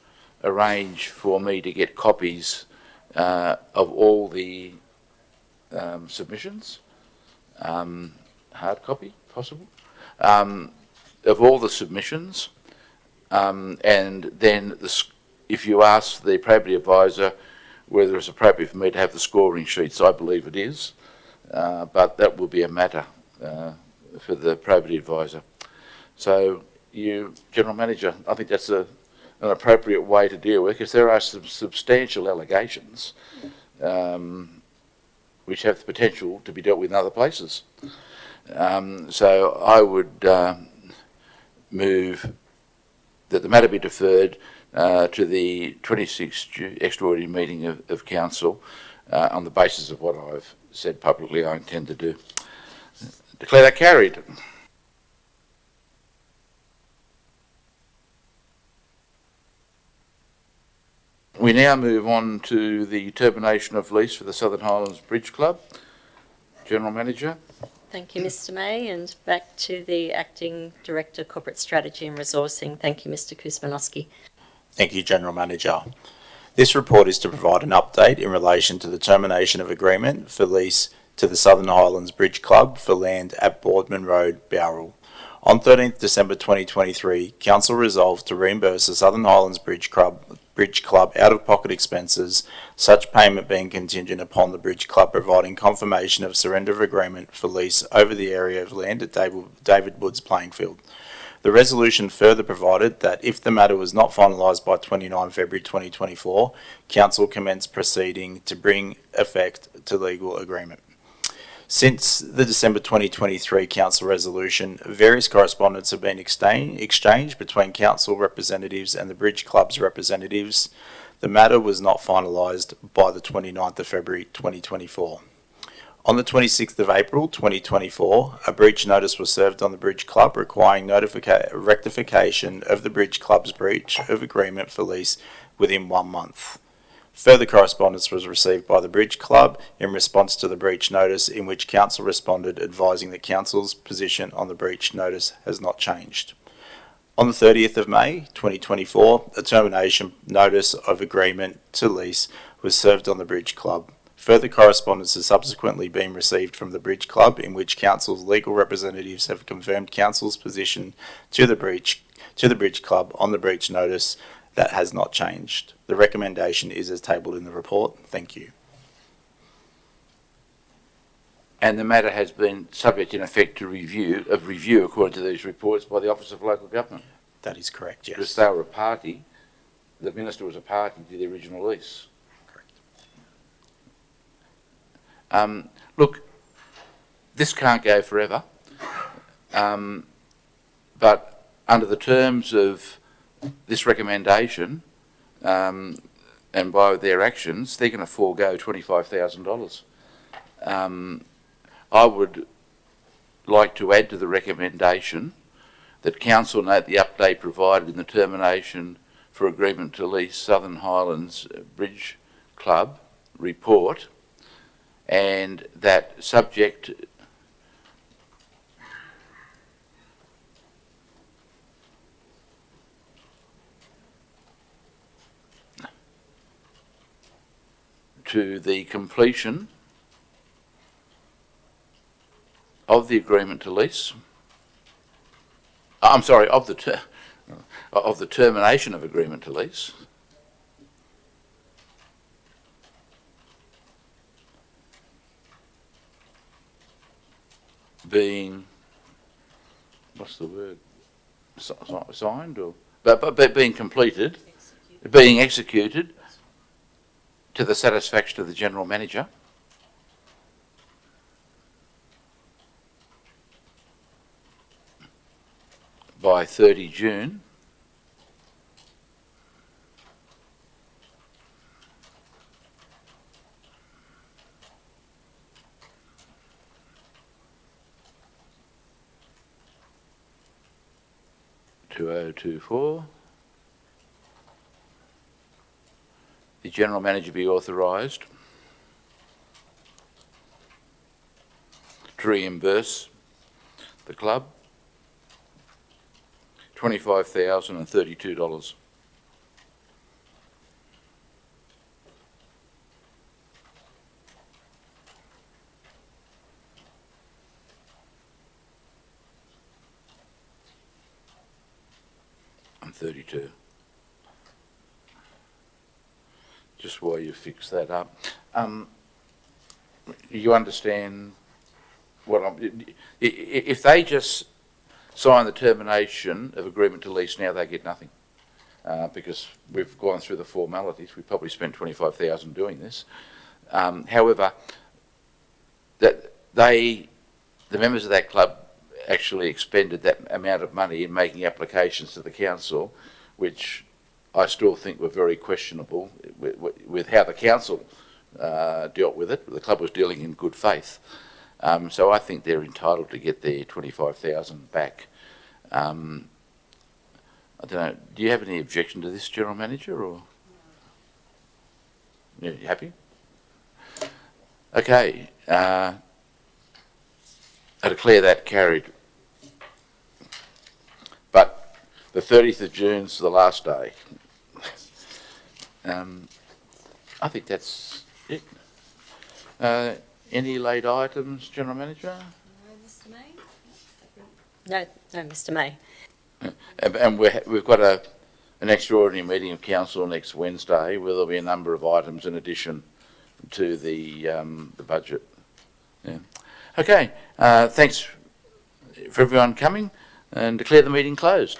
arrange for me to get copies of all the submissions, hard copy possible, of all the submissions, and then if you ask the probity advisor whether it's appropriate for me to have the scoring sheets, I believe it is, but that will be a matter for the probity advisor. So General Manager, I think that's an appropriate way to deal with, because there are some substantial allegations which have the potential to be dealt with in other places. So I would move that the matter be deferred to the 26th extraordinary meeting of Council on the basis of what I've said publicly I intend to do. Declare that carried. We now move on to the termination of lease for the Southern Highlands Bridge Club. General Manager. Thank you, Mr. May, and back to the Acting Director, Corporate Strategy and Resourcing. Thank you, Mr. Kuzmanowski. Thank you, General Manager. This report is to provide an update in relation to the termination of agreement for lease to the Southern Highlands Bridge Club for land at Boardman Road, Bowral. On 13th December 2023, Council resolved to reimburse the Southern Highlands Bridge Club out-of-pocket expenses, such payment being contingent upon the Bridge Club providing confirmation of surrender of agreement for lease over the area of land at David Woods playing field. The resolution further provided that if the matter was not finalised by 29 February 2024, Council commenced proceeding to bring effect to legal agreement. Since the December 2023 Council resolution, various correspondence have been exchanged between Council representatives and the Bridge Club's representatives. The matter was not finalised by the 29th of February 2024. On the 26th of April 2024, a breach notice was served on the Bridge Club requiring rectification of the Bridge Club's breach of agreement for lease within 1 month. Further correspondence was received by the Bridge Club in response to the breach notice, in which Council responded advising that Council's position on the breach notice has not changed. On the 30th of May 2024, a termination notice of agreement to lease was served on the Bridge Club. Further correspondence has subsequently been received from the Bridge Club, in which Council's legal representatives have confirmed Council's position to the Bridge Club on the breach notice. That has not changed. The recommendation is as tabled in the report. Thank you. And the matter has been subject in effect to review according to these reports by the Office of Local Government. That is correct, yes. Because they were a party, the Minister was a party to the original lease. Correct. Look, this can't go forever, but under the terms of this recommendation, and by their actions, they're going to forego $25,000. I would like to add to the recommendation that Council note the update provided in the termination for agreement to lease Southern Highlands Bridge Club report, and that subject to the completion of the agreement to lease, of the termination of agreement to lease, being, what's the word, signed or, but being completed, being executed to the satisfaction of the General Manager by 30 June (2024). The General Manager be authorised to reimburse the club $25,032. I'm 32. Just while you fix that up. You understand what if they just sign the termination of agreement to lease now, they get nothing. Because we've gone through the formalities. We probably spent 25,000 doing this. However, that the members of that club actually expended that amount of money in making applications to the council, which I still think were very questionable with how the council dealt with it. The club was dealing in good faith. So I think they're entitled to get their 25,000 back. I don't know, do you have any objection to this, General Manager, or? Yeah, you happy? Okay, I declare that carried. But the 30th of June's the last day. I think that's it. Any late items, General Manager? No, Mr. May? No, Mr. May. And we've got an extraordinary meeting of council next Wednesday where there'll be a number of items in addition to the budget. Yeah. Okay, thanks for everyone coming, and declare the meeting closed.